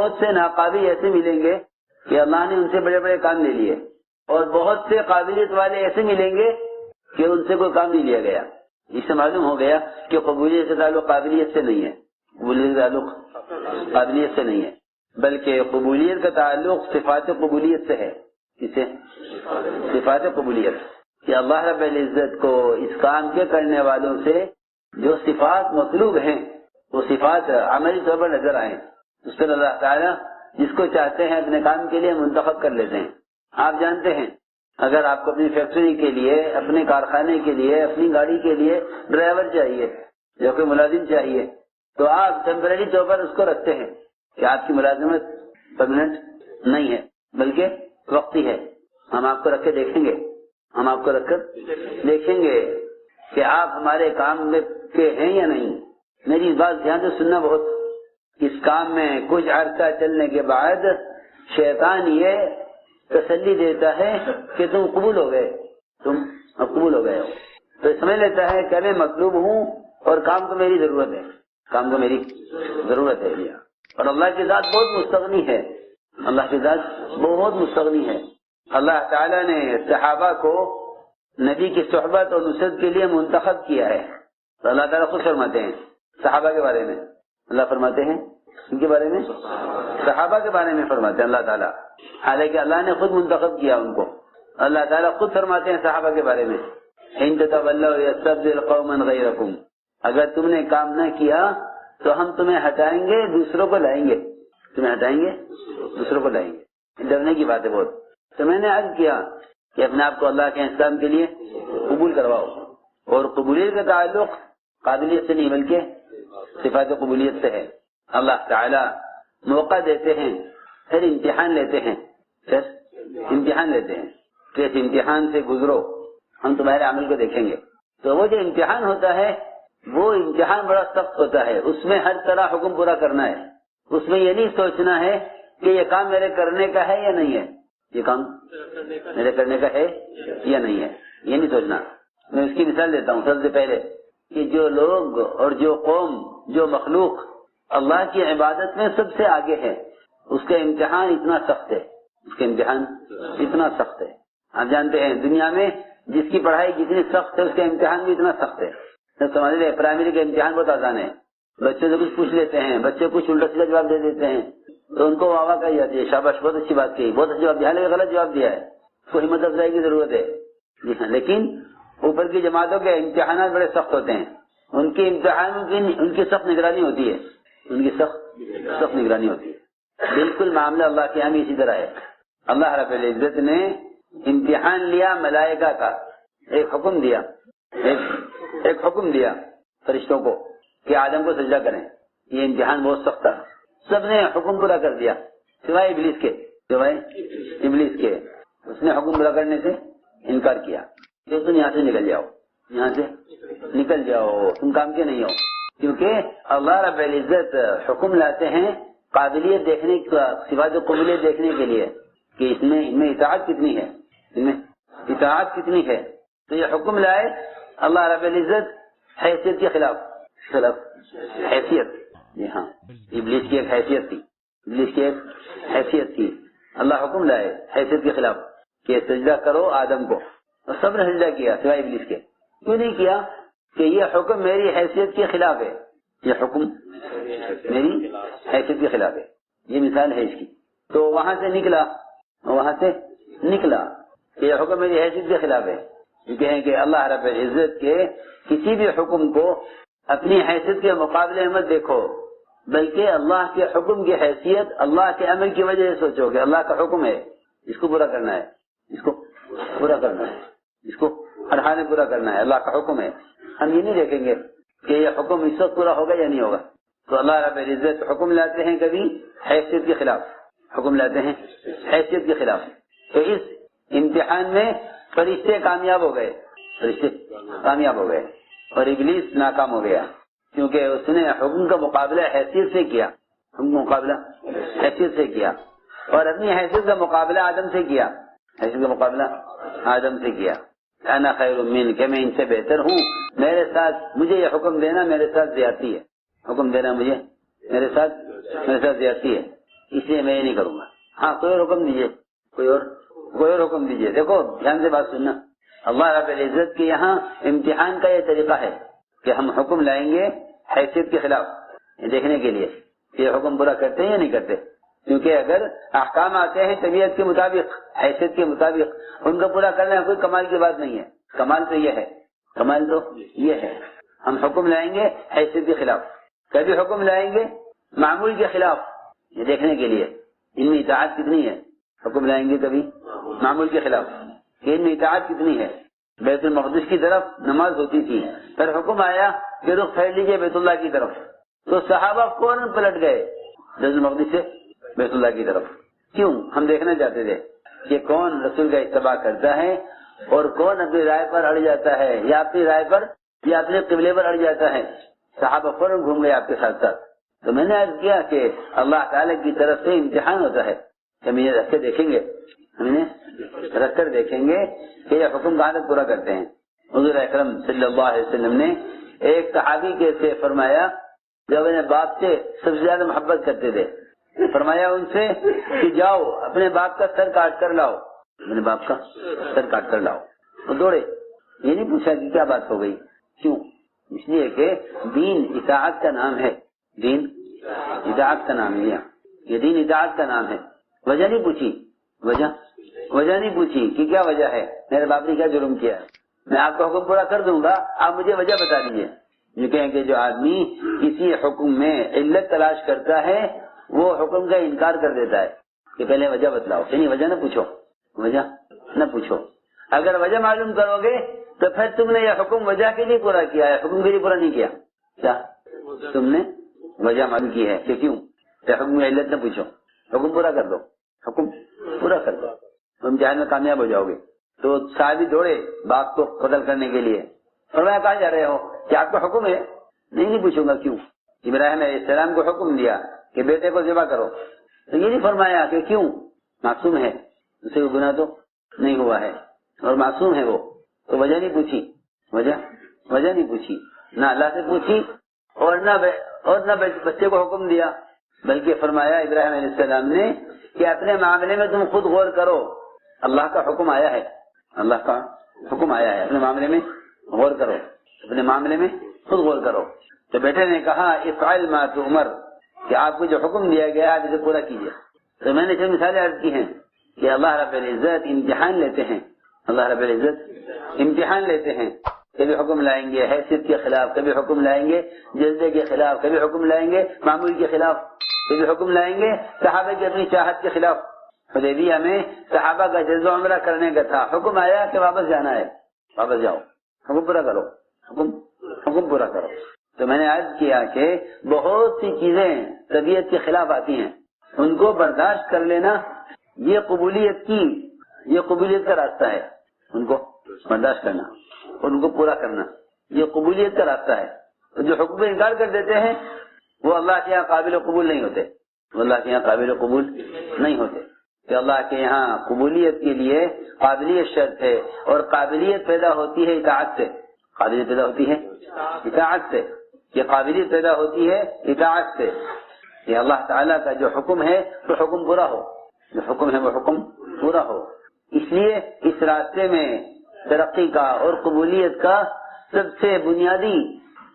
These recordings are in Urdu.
بہت سے ناقابل ایسے ملیں گے کہ اللہ نے ان سے بڑے بڑے کام لے لیے، اور بہت سے قابلیت والے ایسے ملیں گے کہ ان سے کوئی کام نہیں لیا گیا۔ اس سے معلوم ہو گیا کہ قبولیت کا تعلق قابلیت سے نہیں ہے، قبولیت کا تعلق قابلیت سے نہیں ہے، بلکہ قبولیت کا تعلق صفات قبولیت سے ہے۔ کس سے؟ صفات قبولیت، کہ اللہ رب العزت کو اس کام کے کرنے والوں سے جو صفات مطلوب ہیں وہ صفات عملی طور پر نظر آئیں، اس پر اللہ تعالیٰ جس کو چاہتے ہیں اپنے کام کے لیے منتخب کر لیتے ہیں۔ آپ جانتے ہیں اگر آپ کو اپنی فیکٹری کے لیے، اپنے کارخانے کے لیے، اپنی گاڑی کے لیے ڈرائیور چاہیے یا کوئی ملازم چاہیے تو آپ ٹیمپرری طور پر اس کو رکھتے ہیں کہ آپ کی ملازمت پرماننٹ نہیں ہے بلکہ وقتی ہے، ہم آپ کو رکھ کے دیکھیں گے، ہم آپ کو رکھ کر دیکھیں گے کہ آپ ہمارے کام میں کے ہیں یا نہیں۔ میری اس بات دھیان سے سننا بہت، اس کام میں کچھ عرصہ چلنے کے بعد شیطان یہ تسلی دیتا ہے کہ تم قبول ہو گئے، تم اب قبول ہو گئے ہو، تو سمجھ لیتا ہے کہ میں مطلوب ہوں اور کام کو میری ضرورت ہے، کام کو میری ضرورت ہے۔ اور اللہ کی ذات بہت مستغنی ہے، اللہ کی ذات بہت مستغنی ہے۔ اللہ تعالیٰ نے صحابہ کو نبی کی صحبت اور نصرت کے لیے منتخب کیا ہے، تو اللہ تعالیٰ خود فرماتے ہیں صحابہ کے بارے میں، اللہ فرماتے ہیں ان کے بارے میں، صحابہ کے بارے میں فرماتے ہیں اللہ تعالیٰ، حالانکہ اللہ نے خود منتخب کیا ان کو۔ اللہ تعالیٰ خود فرماتے ہیں صحابہ کے بارے میں ان تتولوا یستبدل قوما غیرکم، اگر تم نے کام نہ کیا تو ہم تمہیں ہٹائیں گے، دوسروں کو لائیں گے، تمہیں ہٹائیں گے دوسروں کو لائیں گے۔ ڈرنے کی بات ہے بہت۔ تو میں نے عرض کیا کہ اپنے آپ کو اللہ کے انتظام کے لیے قبول کرواؤ، اور قبولیت کا تعلق قابلیت سے نہیں بلکہ صفات قبولیت سے ہے۔ اللہ تعالیٰ موقع دیتے ہیں، پھر امتحان لیتے ہیں، کہ اس امتحان سے گزرو، ہم تمہارے عمل کو دیکھیں گے۔ تو وہ جو امتحان ہوتا ہے وہ امتحان بڑا سخت ہوتا ہے، اس میں ہر طرح حکم پورا کرنا ہے، اس میں یہ نہیں سوچنا ہے کہ یہ کام میرے کرنے کا ہے یا نہیں ہے، یہ کام میرے کرنے کا ہے یا نہیں ہے، یہ نہیں سوچنا۔ میں اس کی مثال دیتا ہوں سب سے پہلے کہ جو لوگ اور جو قوم، جو مخلوق اللہ کی عبادت میں سب سے آگے ہے، اس کا امتحان اتنا سخت ہے، اس کا امتحان اتنا سخت ہے۔ آپ جانتے ہیں دنیا میں جس کی پڑھائی جتنی سخت ہے اس کا امتحان بھی اتنا سخت ہے۔ سمجھ لیں پرائمری کا امتحان بہت آسان ہے، بچے سے کچھ پوچھ لیتے ہیں، بچے کچھ الٹا سیدھا جواب دے دیتے ہیں تو ان کو واہ واہ کہی جاتی ہے، شاباش بہت اچھی بات کہی، بہت اچھا جواب دیا، لیکن غلط جواب دیا ہے، اس کو ہمت افزائی کی ضرورت ہے۔ جی ہاں، لیکن اوپر کی جماعتوں کے امتحانات بڑے سخت ہوتے ہیں، ان کے امتحان کی ان کی سخت نگرانی ہوتی ہے، ان کی سخت نگرانی ہوتی ہے۔ بالکل معاملہ اللہ کے یہاں بھی اسی طرح ہے۔ اللہ رب العزت نے امتحان لیا ملائکہ کا، ایک حکم دیا فرشتوں کو کہ آدم کو سجدہ کریں، یہ امتحان بہت سخت تھا، سب نے حکم پورا کر دیا سوائے ابلیس کے، اس نے حکم پورا کرنے سے انکار کیا کہ تم یہاں سے نکل جاؤ، یہاں سے نکل جاؤ، تم کام کے نہیں ہو، کیونکہ اللہ رب العزت حکم لاتے ہیں قابلیت دیکھنے کا، صفات قبولیت دیکھنے کے لیے کہ ان میں اطاعت کتنی ہے، ان میں اطاعت کتنی ہے۔ تو یہ حکم لائے اللہ رب العزت حیثیت کے خلاف حیثیت، جی ہاں ابلیس کی ایک حیثیت تھی، اللہ حکم لائے حیثیت کے خلاف کہ سجدہ کرو آدم کو، اور سب نے سجدہ کیا سوائے ابلیس کے۔ کیوں نہیں کیا؟ کہ یہ حکم میری حیثیت کے خلاف ہے، یہ حکم میری حیثیت کے خلاف ہے، یہ مثال ہے اس کی۔ تو وہاں سے نکلا کہ یہ حکم میری حیثیت کے خلاف ہے، کہیں کہ اللہ رب العزت کے کسی بھی حکم کو اپنی حیثیت کے مقابلے میں مت دیکھو، بلکہ اللہ کے حکم کی حیثیت اللہ کے عمل کی وجہ سے سوچو کہ اللہ کا حکم ہے، اس کو پورا کرنا ہے، اس کو ہر حال میں پورا کرنا ہے، اللہ کا حکم ہے۔ ہم یہ نہیں دیکھیں گے کہ یہ حکم اس وقت پورا ہوگا یا نہیں ہوگا۔ تو اللہ رب العزت حکم لاتے ہیں کبھی حیثیت کے خلاف، تو اس امتحان میں فرشتے کامیاب ہو گئے اور ابلیس ناکام ہو گیا، کیونکہ اس نے حکم کا مقابلہ حیثیت سے کیا، اور اپنی حیثیت کا مقابلہ آدم سے کیا، انا خیر من، کہ میں ان سے بہتر ہوں، میرے ساتھ مجھے یہ حکم دینا میرے ساتھ زیادتی ہے، اس لیے میں یہ نہیں کروں گا. ہاں کوئی اور حکم دیجیے, کوئی اور حکم دیجیے. دیکھو دھیان سے بات سننا, اللہ رب العزت کے یہاں امتحان کا یہ طریقہ ہے کہ ہم حکم لائیں گے حیثیت کے خلاف, یہ دیکھنے کے لیے کہ یہ حکم پورا کرتے ہیں یا نہیں کرتے. کیونکہ اگر احکام آتے ہیں طبیعت کے مطابق, حیثیت کے مطابق, ان کو پورا کرنا کوئی کمال کی بات نہیں ہے. کمال تو یہ ہے ہم حکم لائیں گے حیثیت کے خلاف. کبھی حکم لائیں گے معمول کے خلاف, یہ دیکھنے کے لیے ان میں اطاعت کتنی ہے. حکم لائیں گے کبھی معمول کے خلاف کہ ان میں اطاعت کتنی ہے. بیت المقدس کی طرف نماز ہوتی تھی, پھر حکم آیا کہ رخ پھیر لیجیے بیت اللہ کی طرف, تو صحابہ فوراً پلٹ گئے بیت المقدس سے بیت اللہ کی طرف. کیوں؟ ہم دیکھنا چاہتے تھے کہ کون رسول کا اتباع کرتا ہے اور کون اپنی رائے پر اڑ جاتا ہے, یا اپنی رائے پر یا اپنے قبلے پر اڑ جاتا ہے. صحابہ فوراً گھوم گئے آپ کے ساتھ ساتھ. تو میں نے عرض کیا کہ اللہ تعالی کی طرف سے امتحان ہوتا ہے, ہم انہیں رکھ کے دیکھیں گے, کہ یہ حکم کہاں تک پورا کرتے ہیں. حضور اکرم صلی اللہ علیہ وسلم نے ایک صحابی کے سے فرمایا جب انہیں باپ سے سب سے زیادہ محبت کرتے تھے, فرمایا ان سے کہ جاؤ اپنے باپ کا سر کاٹ کر لاؤ, اپنے باپ کا سر کاٹ کر لاؤ. وہ دوڑے, یہ نہیں پوچھا کہ کیا بات ہو گئی. کیوں؟ اس لیے کہ دین اطاعت کا نام ہے, دین اطاعت کا نام ہے, یہ دین اطاعت کا نام ہے. وجہ نہیں پوچھی, وجہ نہیں پوچھی کہ کیا وجہ ہے, میرے باپ نے کیا جرم کیا ہے. میں آپ کا حکم پورا کر دوں گا, آپ مجھے وجہ بتا دیجیے. یہ کہیں کہ جو آدمی کسی حکم میں علت تلاش کرتا ہے وہ حکم کا انکار کر دیتا ہے کہ پہلے وجہ بتلاؤ. یعنی وجہ نہ پوچھو, وجہ نہ پوچھو. اگر وجہ معلوم کرو گے تو پھر تم نے یہ حکم وجہ کے لیے پورا کیا ہے, حکم کے لیے پورا نہیں کیا. کیا تم نے وجہ معلوم کی ہے کہ کیوں, تو حکم میں علت نہ پوچھو, حکم پورا کر دو, حکم پورا کر دو, تم امتحان میں کامیاب ہو جاؤ گے. تو صحابی دوڑے باپ کو قتل کرنے کے لیے. فرمایا کہاں جا رہے ہو, کہ آپ کا حکم ہے. نہیں پوچھوں گا کیوں. ابراہیم علیہ السلام کو حکم دیا کہ بیٹے کو ذبح کرو, تو یہ نہیں فرمایا کہ کیوں, معصوم ہے, اسے کوئی گناہ تو نہیں ہوا ہے اور معصوم ہے وہ, تو وجہ نہیں پوچھی, وجہ نہیں پوچھی, نہ اللہ سے پوچھی اور نہ بچے کو حکم دیا. بلکہ فرمایا ابراہیم علیہ السلام نے کہ اپنے معاملے میں تم خود غور کرو, اللہ کا حکم آیا ہے, اللہ کا حکم آیا ہے, اپنے معاملے میں غور کرو, اپنے معاملے میں خود غور کرو. تو بیٹے نے کہا افعل ما تؤمر, کہ آپ کو جو حکم دیا گیا آپ اسے پورا کیجیے. تو میں نے چند مثالیں عرض کی ہیں کہ اللہ رب العزت امتحان لیتے ہیں, اللہ رب العزت امتحان لیتے ہیں. کبھی حکم لائیں گے حیثیت کے خلاف, کبھی حکم لائیں گے جذبے کے خلاف, کبھی حکم لائیں گے معمول کے خلاف, کبھی حکم لائیں گے صحابہ کی اپنی چاہت کے خلاف. حدیبیہ میں صحابہ کا جذبہ عمرہ کرنے کا تھا, حکم آیا کہ واپس جانا ہے, واپس جاؤ, حکم پورا کرو, حکم پورا کرو. تو میں نے عرض کیا کہ بہت سی چیزیں طبیعت کے خلاف آتی ہیں, ان کو برداشت کر لینا یہ قبولیت کا راستہ ہے. ان کو برداشت کرنا اور ان کو پورا کرنا یہ قبولیت کا راستہ ہے. تو جو حکم انکار کر دیتے ہیں وہ اللہ کے یہاں قابل قبول نہیں ہوتے, وہ اللہ کے یہاں قابل قبول نہیں ہوتے. کہ اللہ کے یہاں قبولیت کے لیے قابلیت شرط ہے, اور قابلیت پیدا ہوتی ہے اطاعت سے, قابلیت پیدا ہوتی ہے اطاعت سے, یہ قابلیت پیدا ہوتی ہے اطاعت سے. کہ اللہ تعالیٰ کا جو حکم ہے تو حکم پورا ہو, جو حکم ہے وہ حکم پورا ہو. اس لیے اس راستے میں ترقی کا اور قبولیت کا سب سے بنیادی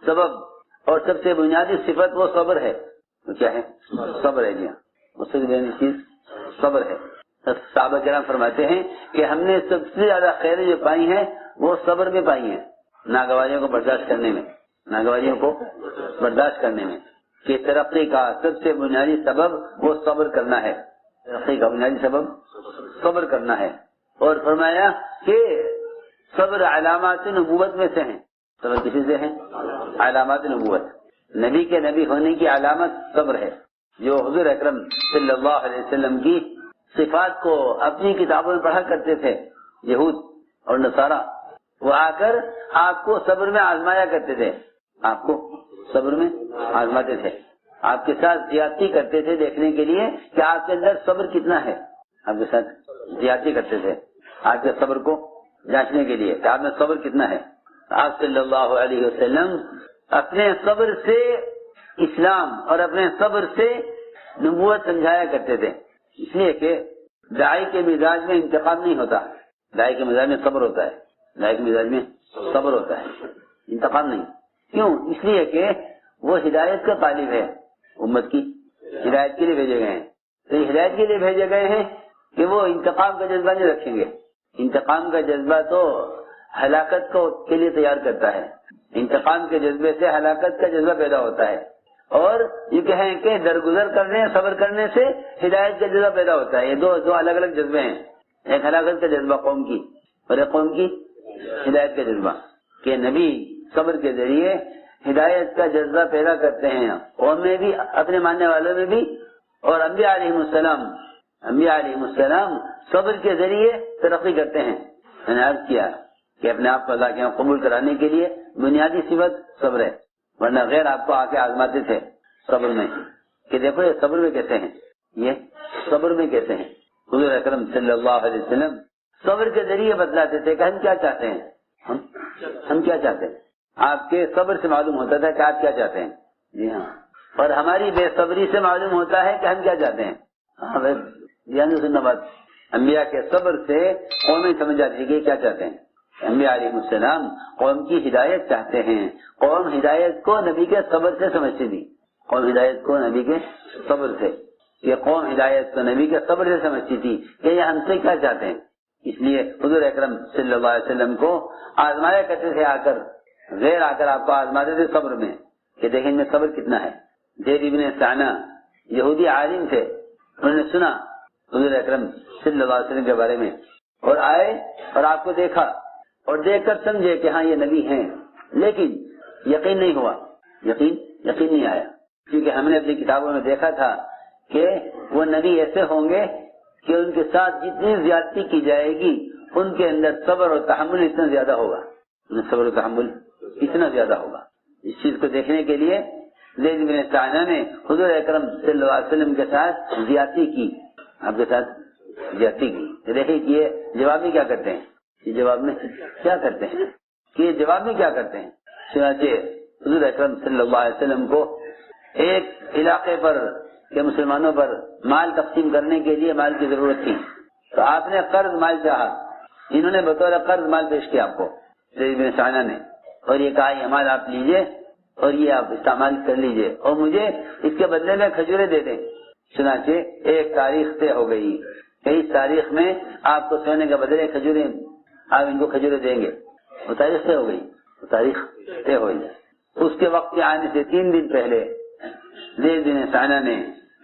سبب اور سب سے بنیادی صفت وہ صبر ہے. وہ کیا ہے؟ صبر ہے. جی ہاں, اس سے بنیادی چیز صبر ہے. صحابہ کرام فرماتے ہیں کہ ہم نے سب سے زیادہ خیریں جو پائی ہیں وہ صبر میں پائی ہیں, ناگواریوں کو برداشت کرنے میں, ناگواریوں کو برداشت کرنے میں. کہ ترقی کا سب سے بنیادی سبب وہ صبر کرنا ہے, ترقی کا بنیادی سبب صبر کرنا ہے. اور فرمایا کہ صبر علامات نبوت میں سے ہیں. صبر کسی سے ہے؟ علامات نبوت, نبی کے نبی ہونے کی علامت صبر ہے. جو حضور اکرم صلی اللہ علیہ وسلم کی صفات کو اپنی کتابوں میں پڑھا کرتے تھے یہود اور نصارہ, وہ آ کر آپ کو صبر میں آزمایا کرتے تھے, آپ کو صبر میں آزماتے تھے, آپ کے ساتھ زیادتی کرتے تھے دیکھنے کے لیے کہ آپ کے اندر صبر کتنا ہے. آپ کے ساتھ زیادتی کرتے تھے آپ کے صبر کو جانچنے کے لیے کہ آپ میں صبر کتنا ہے. آپ صلی اللہ علیہ وسلم اپنے صبر سے اسلام اور اپنے صبر سے نبوت سمجھایا کرتے تھے، اس لیے کہ داعی کے مزاج میں انتقام نہیں ہوتا، داعی کے مزاج میں صبر ہوتا ہے، داعی کے مزاج میں صبر ہوتا ہے، انتقام نہیں۔ کیوں؟ اس لیے کہ وہ ہدایت کا طالب ہے، امت کی ہدایت کے لیے بھیجے گئے ہیں، تو یہ ہدایت کے لیے بھیجے گئے ہیں کہ وہ انتقام کا جذبہ نہیں رکھیں گے۔ انتقام کا جذبہ تو ہلاکت کو کے لیے تیار کرتا ہے، انتقام کے جذبے سے ہلاکت کا جذبہ پیدا ہوتا ہے، اور یہ کہیں کہ درگزر کرنے صبر کرنے سے ہدایت کا جذبہ پیدا ہوتا ہے۔ یہ دو الگ الگ جذبے ہیں، ایک ہلاکت کا جذبہ قوم کی اور ایک قوم کی ہدایت کا جذبہ، کہ نبی صبر کے ذریعے ہدایت کا جذبہ پیدا کرتے ہیں قوم میں بھی، اپنے ماننے والوں میں بھی، اور انبیاء علیہ السلام صبر کے ذریعے ترقی کرتے ہیں۔ میں نے عرض کیا کہ اپنے آپ کو اللہ کے یہاں قبول کرانے کے لیے بنیادی صفت صبر ہے، ورنہ غیر آپ کو آ کے آزماتے تھے صبر میں، کہ دیکھو یہ صبر میں کیسے ہیں، یہ صبر میں کیسے ہیں۔ حضور اکرم صلی اللہ علیہ وسلم صبر کے ذریعے بتلاتے تھے کہ ہم کیا چاہتے ہیں، ہم کیا چاہتے ہیں۔ آپ کے صبر سے معلوم ہوتا تھا کہ آپ کیا چاہتے ہیں، جی ہاں، اور ہماری بے صبری سے معلوم ہوتا ہے کہ ہم کیا چاہتے ہیں۔ ہاں بھائی دھیان سے سننا بات، انبیاء کے صبر سے قومیں سمجھ جاتی ہے کہ کیا چاہتے ہیں۔ انبیاء علیہ السلام قوم کی ہدایت چاہتے ہیں، قوم ہدایت کو نبی کے صبر سے سمجھتی تھی، قوم ہدایت کو نبی کے صبر سے، یہ قوم ہدایت کو نبی کے صبر سے سمجھتی تھی کہ یہ ہم سے کیا چاہتے ہیں۔ اس لیے حضور اکرم صلی اللہ علیہ وسلم کو آزمایا کرتے تھے، آ کر غیر آ کر آپ کو آزماتے تھے صبر میں، کہ دیکھیں ان میں صبر کتنا ہے۔ زید ابن ثانہ یہودی عالم تھے، انہوں نے سنا حضور اکرم صلی اللہ علیہ وسلم کے بارے میں، اور آئے اور آپ کو دیکھا اور دیکھ کر سمجھے کہ ہاں یہ نبی ہیں، لیکن یقین نہیں ہوا، یقین نہیں آیا، کیونکہ ہم نے اپنی کتابوں میں دیکھا تھا کہ وہ نبی ایسے ہوں گے کہ ان کے ساتھ جتنی زیادتی کی جائے گی ان کے اندر صبر اور تحمل اتنا زیادہ ہوگا، صبر و تحمل اتنا زیادہ ہوگا۔ اس چیز کو دیکھنے کے لیے زید بن ثانہ نے حضور اکرم صلی اللہ علیہ وسلم کے ساتھ زیادتی کی، آپ کے ساتھ زیادتی کی۔ دیکھیں کہ یہ جواب میں کیا کرتے ہیں، یہ جواب میں کیا کرتے ہیں، کہ یہ جواب میں کیا کرتے ہیں۔ چنانچہ حضور اکرم صلی اللہ علیہ وسلم کو ایک علاقے پر کہ مسلمانوں پر مال تقسیم کرنے کے لیے مال کی ضرورت تھی، تو آپ نے قرض مال چاہا، انہوں نے بطور قرض مال پیش کیا آپ کو زید بن ثانہ نے، اور یہ کہا یہ مال آپ لیجئے اور یہ آپ استعمال کر لیجئے، اور مجھے اس کے بدلے میں کھجوریں دے دیں۔ چنانچہ ایک تاریخ طے ہو گئی کہ اس تاریخ میں آپ کو سونے کے بدلے کھجوریں، آپ ان کو کھجوریں دیں گے، وہ تاریخ طے ہو گئی، وہ تاریخ طے ہوئی۔ اس کے وقت کے آنے سے 3 دن پہلے زید بن ثانہ نے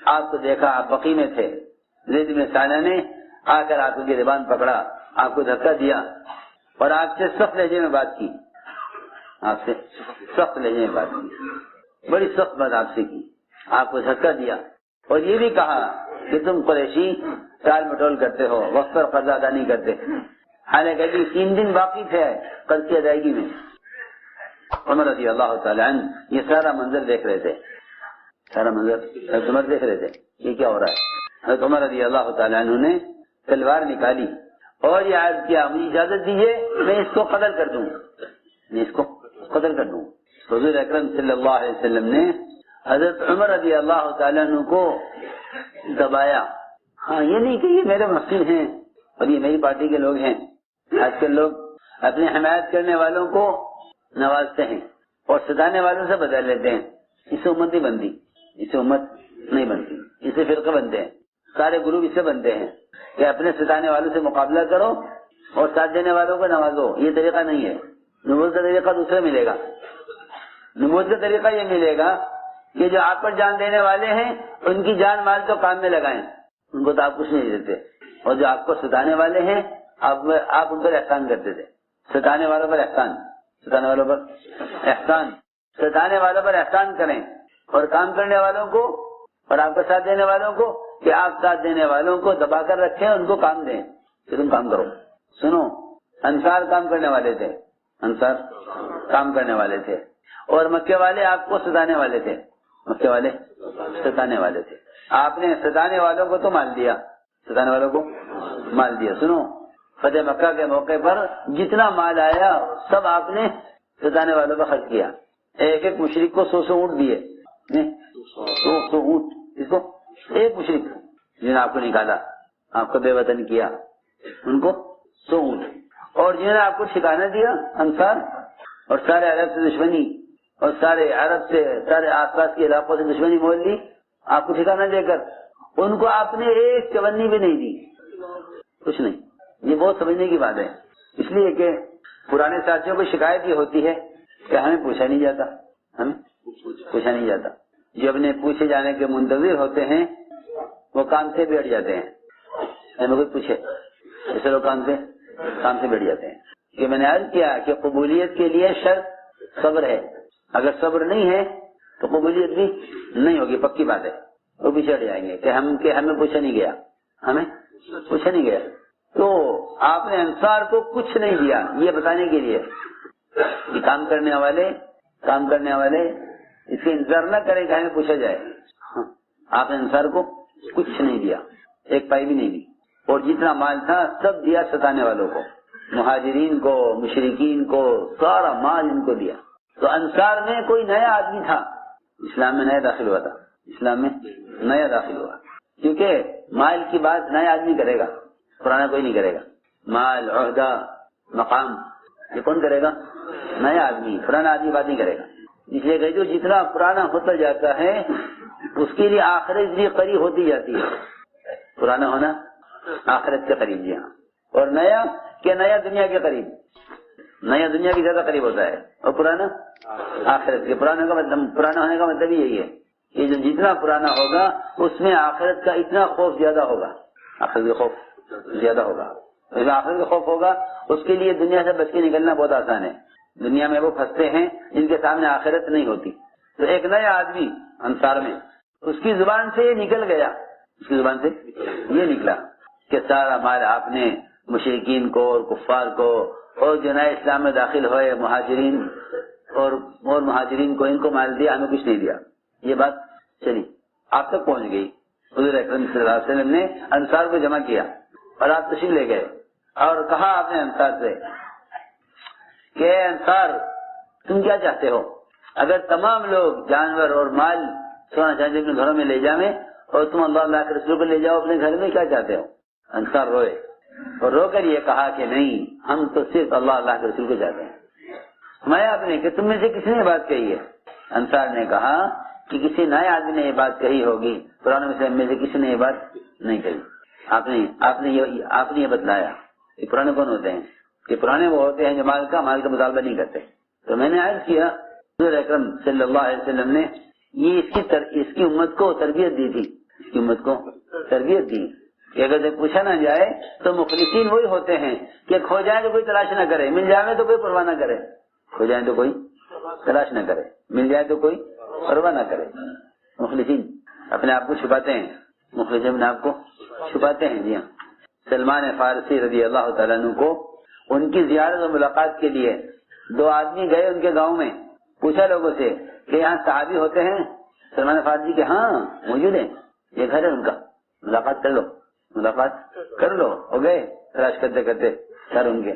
آپ کو دیکھا، آپ بقی میں تھے، زید بن ثانہ نے آ کر آپ کی گریبان پکڑا، آپ کو دھکا دیا اور آپ سے سخت لہجے میں بات کی، آپ سے سخت لہجے میں بات کی، بڑی سخت بات آپ سے کی، آپ کو دھکا دیا اور یہ بھی کہا کہ تم قریشی ٹال مٹول کرتے ہو، وقت پر قرض ادا نہیں کرتے، حالانکہ ابھی 3 دن باقی تھے قرض کی ادائیگی میں۔ عمر رضی اللہ تعالیٰ عنہ یہ سارا منظر دیکھ رہے تھے، سارا منظر حضرت عمر دیکھ رہے تھے یہ کیا ہو رہا ہے۔ حضرت عمر رضی اللہ تعالیٰ عنہ نے تلوار نکالی اور یہ عرض کیا مجھے اجازت دیجیے میں اس کو قتل کر دوں، میں اس کو قتل کر دوں۔ حضور اکرم صلی اللہ علیہ وسلم نے حضرت عمر رضی اللہ تعالیٰ عنہ کو دبایا۔ ہاں یہ نہیں کہ یہ میرے مسئول ہیں اور یہ میری پارٹی کے لوگ ہیں، آج کل لوگ اپنی حمایت کرنے والوں کو نوازتے ہیں اور ستانے والوں سے بدل لیتے ہیں، اس سے امت نہیں بنتی، اس سے امت نہیں بنتی، اس سے فرقے بنتے ہیں، سارے گروپ اس سے بنتے ہیں کہ اپنے ستانے والوں سے مقابلہ کرو اور ساتھ دینے والوں کو نوازو۔ یہ طریقہ نہیں ہے، نبوت کا طریقہ دوسرا ملے گا۔ نبوت کا طریقہ یہ ملے گا کہ جو آپ پر جان دینے والے ہیں ان کی جان مال تو کام میں لگائیں، ان کو تو آپ کچھ نہیں دیتے، اور جو آپ کو ستانے والے ہیں آپ ان پر احسان کرتے تھے، ستانے والوں پر احسان، ستانے والوں پر احسان، ستانے والوں پر احسان کریں، اور کام کرنے والوں کو اور آپ کا ساتھ دینے والوں کو کہ آپ ساتھ دینے والوں کو دبا کر رکھیں، ان کو کام دیں کہ تم کام کرو۔ سنو، انصار کام کرنے والے تھے، انصار کام کرنے والے تھے، اور مکے والے آپ کو ستانے والے تھے، مکے والے ستانے والے تھے۔ آپ نے ستانے والوں کو تو مال دیا، ستانے والوں کو مال دیا۔ سنو، فتح مکہ کے موقع پر جتنا مال آیا سب آپ نے ستانے والوں پر خرچ کیا، ایک ایک مشرک کو 100 اونٹ دیے، 100 اونٹ اس کو ایک مشرک جنہوں نے آپ کو نکالا، آپ کو بے وطن کیا، ان کو 100 اونٹ، اور جنہوں نے آپ کو ٹھکانہ دیا انصار، اور سارے عرب سے دشمنی، اور سارے عرب سے، سارے آس پاس کے علاقوں سے دشمنی مول لی آپ کو ٹھکانہ دے کر، ان کو آپ نے ایک چونی بھی نہیں دی، کچھ نہیں۔ یہ بہت سمجھنے کی بات ہے، اس لیے کہ پرانے ساتھیوں کو شکایت یہ ہوتی ہے کہ ہمیں پوچھا نہیں جاتا، ہمیں پوچھا نہیں جاتا۔ جو اپنے پوچھے جانے کے منتظر ہوتے ہیں وہ کام سے بیٹھ جاتے ہیں، ہمیں کوئی پوچھے ایسے لوگ کام سے بیٹھ جاتے ہیں۔ کہ میں نے عرض کیا کہ قبولیت کے لیے شرط صبر ہے، اگر صبر نہیں ہے تو قبولیت بھی نہیں ہوگی، پکی بات ہے، وہ پیچھے ہٹ جائیں گے کہ ہمیں پوچھا نہیں گیا، ہمیں پوچھا نہیں گیا۔ تو آپ نے انصار کو کچھ نہیں دیا، یہ بتانے کے لیے کہ کام کرنے والے اس کے انتظار نہ کریں کہ ہمیں پوچھا جائے۔ آپ نے انصار کو کچھ نہیں دیا، ایک پائی بھی نہیں دی، اور جتنا مال تھا سب دیا ستانے والوں کو، مہاجرین کو، مشرکین کو، سارا مال ان کو دیا۔ تو انصار میں کوئی نیا آدمی تھا، اسلام میں نیا داخل ہوا تھا، اسلام میں نیا داخل ہوا، کیونکہ مال کی بات نیا آدمی کرے گا، پرانا کوئی نہیں کرے گا۔ مال، عہدہ، مقام، یہ کون کرے گا؟ نیا آدمی، پرانا آدمی بات نہیں کرے گا۔ اس لیے کہ جو جتنا پرانا ہوتا جاتا ہے اس کے لیے آخرت اتنی قریب ہوتی جاتی ہے، پرانا ہونا آخرت کے قریب، جی ہاں، اور نیا دنیا کے قریب، نیا دنیا کی زیادہ قریب ہوتا ہے، اور پرانا آخرت کے۔ پرانا ہونے کا مطلب یہی ہے کہ جو جتنا پرانا ہوگا اس میں آخرت کا اتنا خوف زیادہ ہوگا، آخرت کا خوف زیادہ ہوگا۔ جس میں آخرت کا خوف ہوگا اس کے لیے دنیا سے بچ کے نکلنا بہت آسان ہے۔ دنیا میں وہ پھنستے ہیں جن کے سامنے آخرت نہیں ہوتی۔ تو ایک نیا آدمی انصار میں، اس کی زبان سے یہ نکل گیا، اس کی زبان سے یہ نکلا کہ سارا مال آپ نے مشرکین کو اور کفار کو اور جو نئے اسلام میں داخل ہوئے مہاجرین اور مہاجرین کو، ان کو مال دیا، ہمیں کچھ نہیں دیا۔ یہ بات چلی، آپ تک پہنچ گئی۔ حضور اکرم صلی اللہ علیہ وسلم نے انصار کو جمع کیا اور آپ تشریف لے گئے، اور کہا آپ نے انصار سے کہ اے انصار، تم کیا چاہتے ہو؟ اگر تمام لوگ جانور اور مال سونا چاندی اپنے گھروں میں لے جائیں اور تم اللہ کے رسول کو لے جاؤ اپنے گھر میں، کیا چاہتے ہو؟ انصار روئے اور رو کر یہ کہا کہ نہیں، ہم تو صرف اللہ کے رسول کو چاہتے ہیں۔ فرمایا آپ نے کہ تم میں سے کس نے یہ بات کہی ہے؟ انصار نے کہا کہ کسی نئے آدمی نے یہ بات کہی ہوگی، پرانے میں سے کسی نے یہ بات نہیں کہی۔ آپ نے یہ بتلایا کہ پرانے کون ہوتے ہیں؟ کہ پرانے وہ ہوتے ہیں جو مال کا مطالبہ نہیں کرتے۔ تو میں نے عرض کیا حضور اکرم صلی اللہ علیہ وسلم نے یہ اس کی امت کو تربیت دی تھی، اس کی امت کو تربیت دی کہ اگر پوچھا نہ جائے تو مخلصین وہی ہوتے ہیں کہ کھو جائے تو کوئی تلاش نہ کرے، مل جائے تو کوئی پرواہ نہ کرے، کھو جائے تو کوئی تلاش نہ کرے، مل جائے تو کوئی پرواہ نہ کرے۔ مخلصین اپنے آپ کو چھپاتے ہیں، مخلصین اپنے آپ کو چھپاتے ہیں، جی ہاں۔ سلمان فارسی رضی اللہ تعالیٰ عنہ کو ان کی زیارت و ملاقات کے لیے 2 آدمی گئے ان کے گاؤں میں، پوچھا لوگوں سے کہ یہاں صحابی ہوتے ہیں؟ سلمان فارسی کے ہاں موجود ہیں، یہ گھر ہے ان کا، ملاقات کر لو۔ ہو گئے تلاش کرتے کرتے گھر ان کے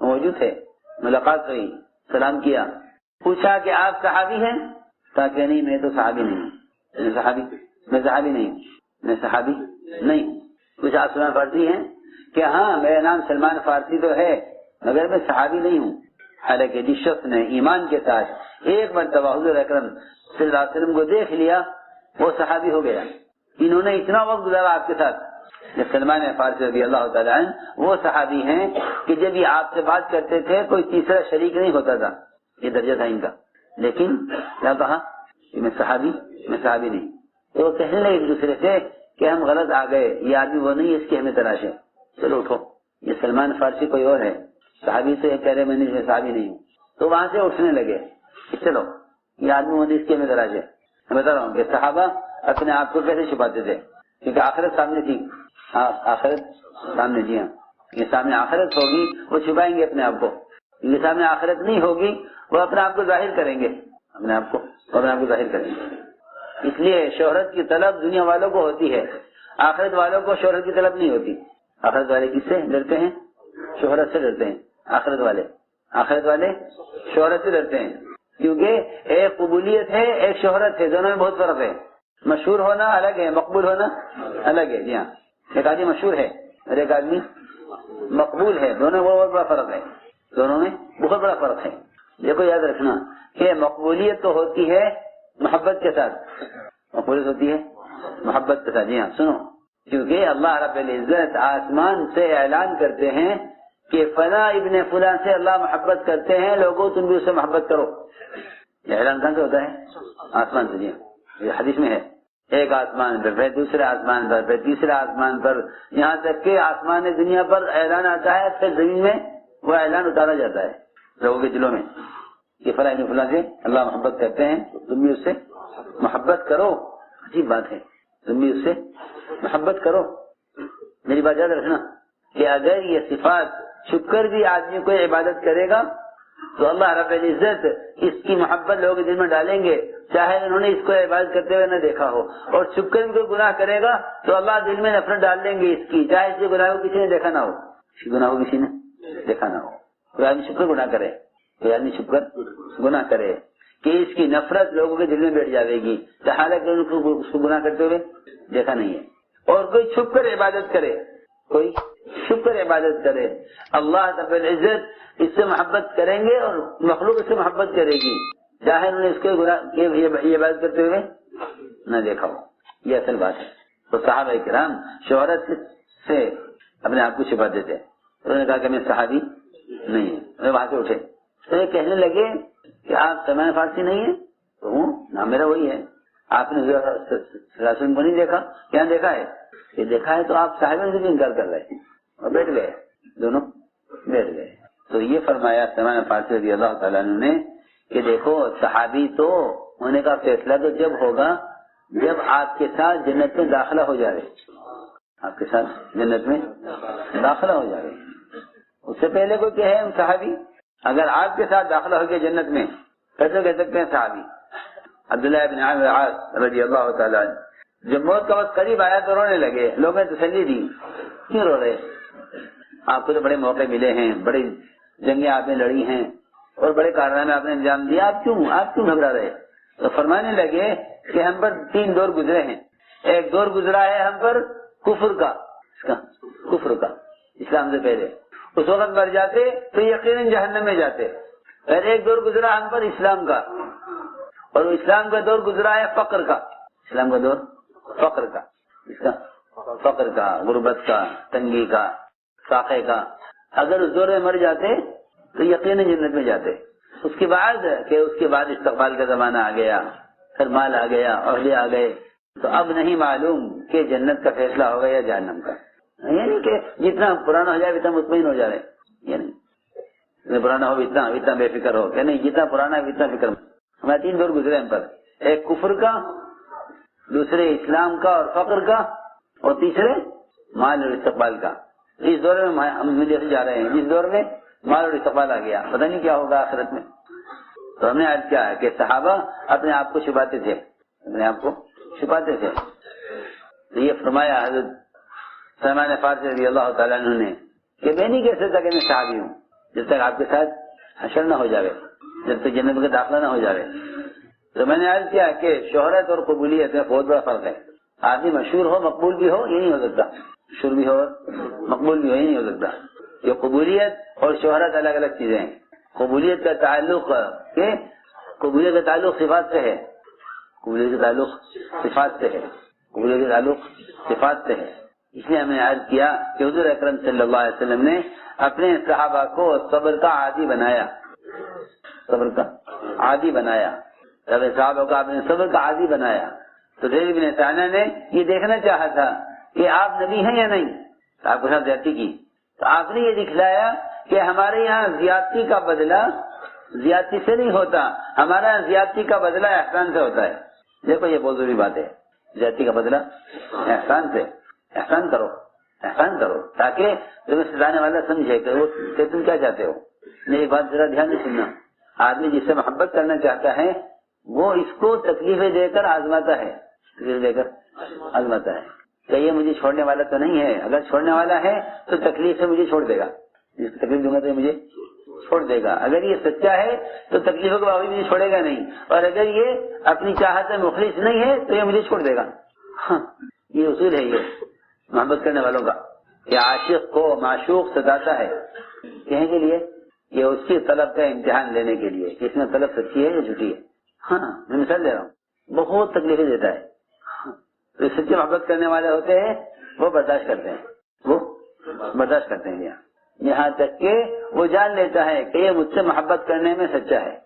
موجود تھے، ملاقات ہوئی، سلام کیا، پوچھا کہ آپ صحابی ہیں؟ کہا کہ نہیں، میں تو صحابی نہیں ہوں، میں صحابی نہیں ہوں۔ پوچھا آپ سلمان فارسی ہیں؟ کہ ہاں میرا نام سلمان فارسی تو ہے مگر میں صحابی نہیں ہوں۔ حالانکہ جس شخص نے ایمان کے ساتھ ایک مرتبہ حضور اکرم صلی اللہ علیہ وسلم کو دیکھ لیا وہ صحابی ہو گیا۔ انہوں نے اتنا وقت گزارا آپ کے ساتھ کہ سلمان فارسی رضی اللہ تعالیٰ عنہ وہ صحابی ہیں کہ جب یہ آپ سے بات کرتے تھے کوئی تیسرا شریک نہیں ہوتا تھا، یہ درجہ تھا ان کا۔ لیکن کیا کہا کہ میں صحابی نہیں۔ تو وہ کہنے لگے ایک دوسرے سے کہ ہم غلط آ گئے، یہ آدمی وہ نہیں، اس کی ہمیں تلاش ہے، چلو اٹھو، یہ سلمان فارسی کوئی اور ہے، صحابی تو یہ کہہ رہے میں صحابی نہیں ہوں۔ تو وہاں سے اٹھنے لگے کہ چلو یہ آدمی وہ نہیں، اس کی ہمیں تلاش ہے۔ میں بتا رہا ہوں کہ صحابہ اپنے آپ کو کیسے چھپاتے تھے، کیونکہ آخرت سامنے تھی، آخرت سامنے، جی ہاں، یہ سامنے آخرت ہوگی وہ چھپائیں گے اپنے آپ کو، یہ سامنے آخرت نہیں ہوگی وہ اپنے آپ کو ظاہر کریں گے، اپنے آپ کو ظاہر کریں گے۔ اس لیے شہرت کی طلب دنیا والوں کو ہوتی ہے، آخرت والوں کو شہرت کی طلب نہیں ہوتی۔ آخرت والے کس سے ڈرتے ہیں؟ شہرت سے ڈرتے ہیں۔ آخرت والے شہرت سے ڈرتے ہیں، کیونکہ ایک قبولیت ہے ایک شہرت ہے، دونوں میں بہت فرق ہے۔ مشہور ہونا الگ ہے، مقبول ہونا الگ ہے. جی ہاں، ایک آدمی مشہور ہے اور ایک آدمی مقبول ہے، دونوں میں بہت بڑا فرق ہے. دونوں میں بہت بڑا فرق ہے. دیکھو یاد رکھنا کہ مقبولیت تو ہوتی ہے محبت کے ساتھ، مقبولیت ہوتی ہے محبت کے ساتھ. جی ہاں سنو، کیونکہ اللہ رب العزت آسمان سے اعلان کرتے ہیں کہ فلاں ابن فلاں سے اللہ محبت کرتے ہیں، لوگوں تم بھی اس سے محبت کرو. یہ اعلان کہاں سے ہوتا ہے؟ آسمان سے. جی ہاں، یہ حدیث میں ہے. ایک آسمان پر، پھر دوسرے آسمان پر، پھر تیسرے آسمان پر، یہاں تک کہ آسمان دنیا پر اعلان آتا ہے، پھر زمین میں وہ اعلان اتارا جاتا ہے لوگوں کے دلوں میں کہ فلاں ابن فلاں سے اللہ محبت کرتے ہیں، تم بھی اس سے محبت کرو. عجیب بات ہے، تم بھی اس سے محبت کرو. میری بات یاد رکھنا کہ اگر یہ صفات چھپ کر بھی آدمی کو عبادت کرے گا تو اللہ رب العزت اس کی محبت لوگوں کے دل میں ڈالیں گے، چاہے انہوں نے اس کو عبادت کرتے ہوئے نہ دیکھا ہو. اور چھپ کر بھی کوئی گناہ کرے گا تو اللہ دل میں نفرت ڈال دیں گے اس کی، چاہے اس کے گناہ کو کسی نے دیکھا نہ ہو. اس کی گناہ کو کسی نے دیکھا نہ ہو. کوئی آدمی چھپ کر گناہ کرے، کوئی آدمی چھپ کر گناہ کرے کہ اس کی نفرت لوگوں کے دل میں بیٹھ جائے گی، حالانکہ ان کو اس کو گناہ کرتے ہوئے دیکھا نہیں ہے. اور کوئی چھپ کر عبادت کرے، کوئی چھپ کر عبادت کرے، اللہ رب العزت اس سے محبت کریں گے اور مخلوق اس سے محبت کرے گی، چاہے انہوں نے اس کے یہ عبادت کرتے ہوئے نہ دیکھا ہو. یہ اصل بات ہے. تو صحابہ کرام شہرت سے اپنے آپ کو چھپاتے تھے. انہوں نے کہا کہ میں صحابی نہیں ہوں. وہاں سے اٹھے تو یہ کہنے لگے کہ آپ سلمان فارسی نہیں ہیں؟ تو ہوں، نام میرا وہی ہے. آپ نے رسول کو نہیں دیکھا؟ کیا دیکھا ہے؟ یہ دیکھا ہے. تو آپ صاحب سے بھی انکار کر رہے ہیں. اور بیٹھ گئے، دونوں بیٹھ گئے. تو یہ فرمایا سلمان فارسی رضی اللہ تعالیٰ عنہ نے کہ دیکھو صحابی تو ہونے کا فیصلہ تو جب ہوگا جب آپ کے ساتھ جنت میں داخلہ ہو جائے، آپ کے ساتھ جنت میں داخلہ ہو جائے. اس سے پہلے کوئی کہے ہم صحابی؟ اگر آپ کے ساتھ داخلہ ہو گیا جنت میں کیسے کہہ سکتے ہیں صحابی؟ عبداللہ بن عامر العاص رضی اللہ تعالیٰ عنہ جب موت کا وقت قریب آیا تو رونے لگے. لوگوں نے تسلی دی، کیوں رو رہے؟ آپ کو تو بڑے موقع ملے ہیں، بڑی جنگیں آپ نے لڑی ہیں اور بڑے کارنامے آپ نے انجام دیا، آپ کیوں گھبرا رہے؟ تو فرمانے لگے کہ ہم پر 3 دور گزرے ہیں. ایک دور گزرا ہے ہم پر کفر کا، اسلام سے پہلے، اس وقت مر جاتے تو یقیناً جہنم میں جاتے. اور ایک دور گزرا ہم پر اسلام کا، اور اسلام کا دور گزرا ہے فقر کا. اسلام کا دور فقر کا، اس کا فقر کا، غربت کا، تنگی کا، فاقے کا. اگر اس دور میں مر جاتے تو یقیناً جنت میں جاتے. اس کے بعد استقبال کا زمانہ آ گیا، پھر مال آ گیا، عہدے آ گئے. تو اب نہیں معلوم کہ جنت کا فیصلہ ہوگا یا جہنم کا. یعنی کہ جتنا پرانا ہو جائے اتنا مطمئن ہو جائے، یعنی جتنا پرانا ہو اتنا بے فکر ہو کہ نہیں، جتنا پرانا ہے اتنا فکر. ہمارے 3 دور گزرے ہم پر، ایک کفر کا، دوسرے اسلام کا اور فقر کا، اور تیسرے مال اور استقبال کا. اس دور میں ہم جیسے جا رہے ہیں، جس دور میں مال اور استقبال آ گیا، پتہ نہیں کیا ہوگا آخرت میں. تو ہم نے آج کیا ہے کہ صحابہ اپنے آپ کو چھپاتے تھے. تو یہ فرمایا حضرت سلمان فارسی رضی اللہ تعالیٰ عنہ نے کہ میں نہیں کہہ سکتا کہ میں صحابی ہوں جب تک آپ کے ساتھ حشر نہ ہو جائے، جب تک جنت میں داخلہ نہ ہو جائے. تو میں نے عرض کیا کہ شہرت اور قبولیت میں بہت بڑا فرق ہے. آدمی مشہور ہو مقبول بھی ہو، یہ نہیں ہو سکتا. مشہور بھی ہو مقبول بھی ہو، یہ نہیں ہو سکتا. یہ قبولیت اور شہرت الگ الگ چیزیں ہیں. قبولیت کا تعلق صفات سے ہے، قبولیت کا تعلق صفات سے ہے. اس لیے ہم نے عرض کیا کہ حضور اکرم صلی اللہ علیہ وسلم نے اپنے صحابہ کو صبر کا عادی بنایا. صحابہ کو آپ نے صبر کا عادی بنایا. تو زید بن ثانیہ نے یہ دیکھنا چاہا تھا کہ آپ نبی ہیں یا نہیں. آپ کے ساتھ زیادتی کی تو آپ نے یہ دکھلایا کہ ہمارے یہاں زیادتی کا بدلہ زیادتی سے نہیں ہوتا، ہمارا یہاں زیادتی کا بدلہ احسان سے ہوتا ہے. دیکھو یہ بہت ضروری بات ہے. زیادتی کا بدلہ احسان سے. احسان کرو تاکہ تمہیں سزانے والا سمجھے کہ تم کیا چاہتے ہو. میری بات ذرا دھیان سے سننا. آدمی جس سے محبت کرنا چاہتا ہے وہ اس کو تکلیفیں دے کر آزماتا ہے، کہ یہ مجھے چھوڑنے والا تو نہیں ہے. اگر چھوڑنے والا ہے تو تکلیف سے مجھے چھوڑ دے گا، جس کو تکلیف دوں گا تو مجھے چھوڑ دے گا. اگر یہ سچا ہے تو تکلیفوں کے باوجود مجھے چھوڑے گا نہیں, اور اگر یہ اپنی چاہت میں مخلص نہیں ہے تو یہ مجھے چھوڑ دے گا. یہ اصول ہے یہ محبت کرنے والوں کا, کہ عاشق کو معشوق ستاتا ہے کہنے کے لیے, یہ اس کی طلب کا امتحان لینے کے لیے کہ اس میں طلب سچی ہے یا جھوٹی ہے. ہاں میں مثال دے رہا ہوں, بہت تکلیفیں دیتا ہے. جو سچی محبت کرنے والے ہوتے ہیں وہ برداشت کرتے ہیں, وہ برداشت کرتے ہیں یہاں تک کہ وہ جان لیتا ہے کہ یہ مجھ سے محبت کرنے میں سچا ہے.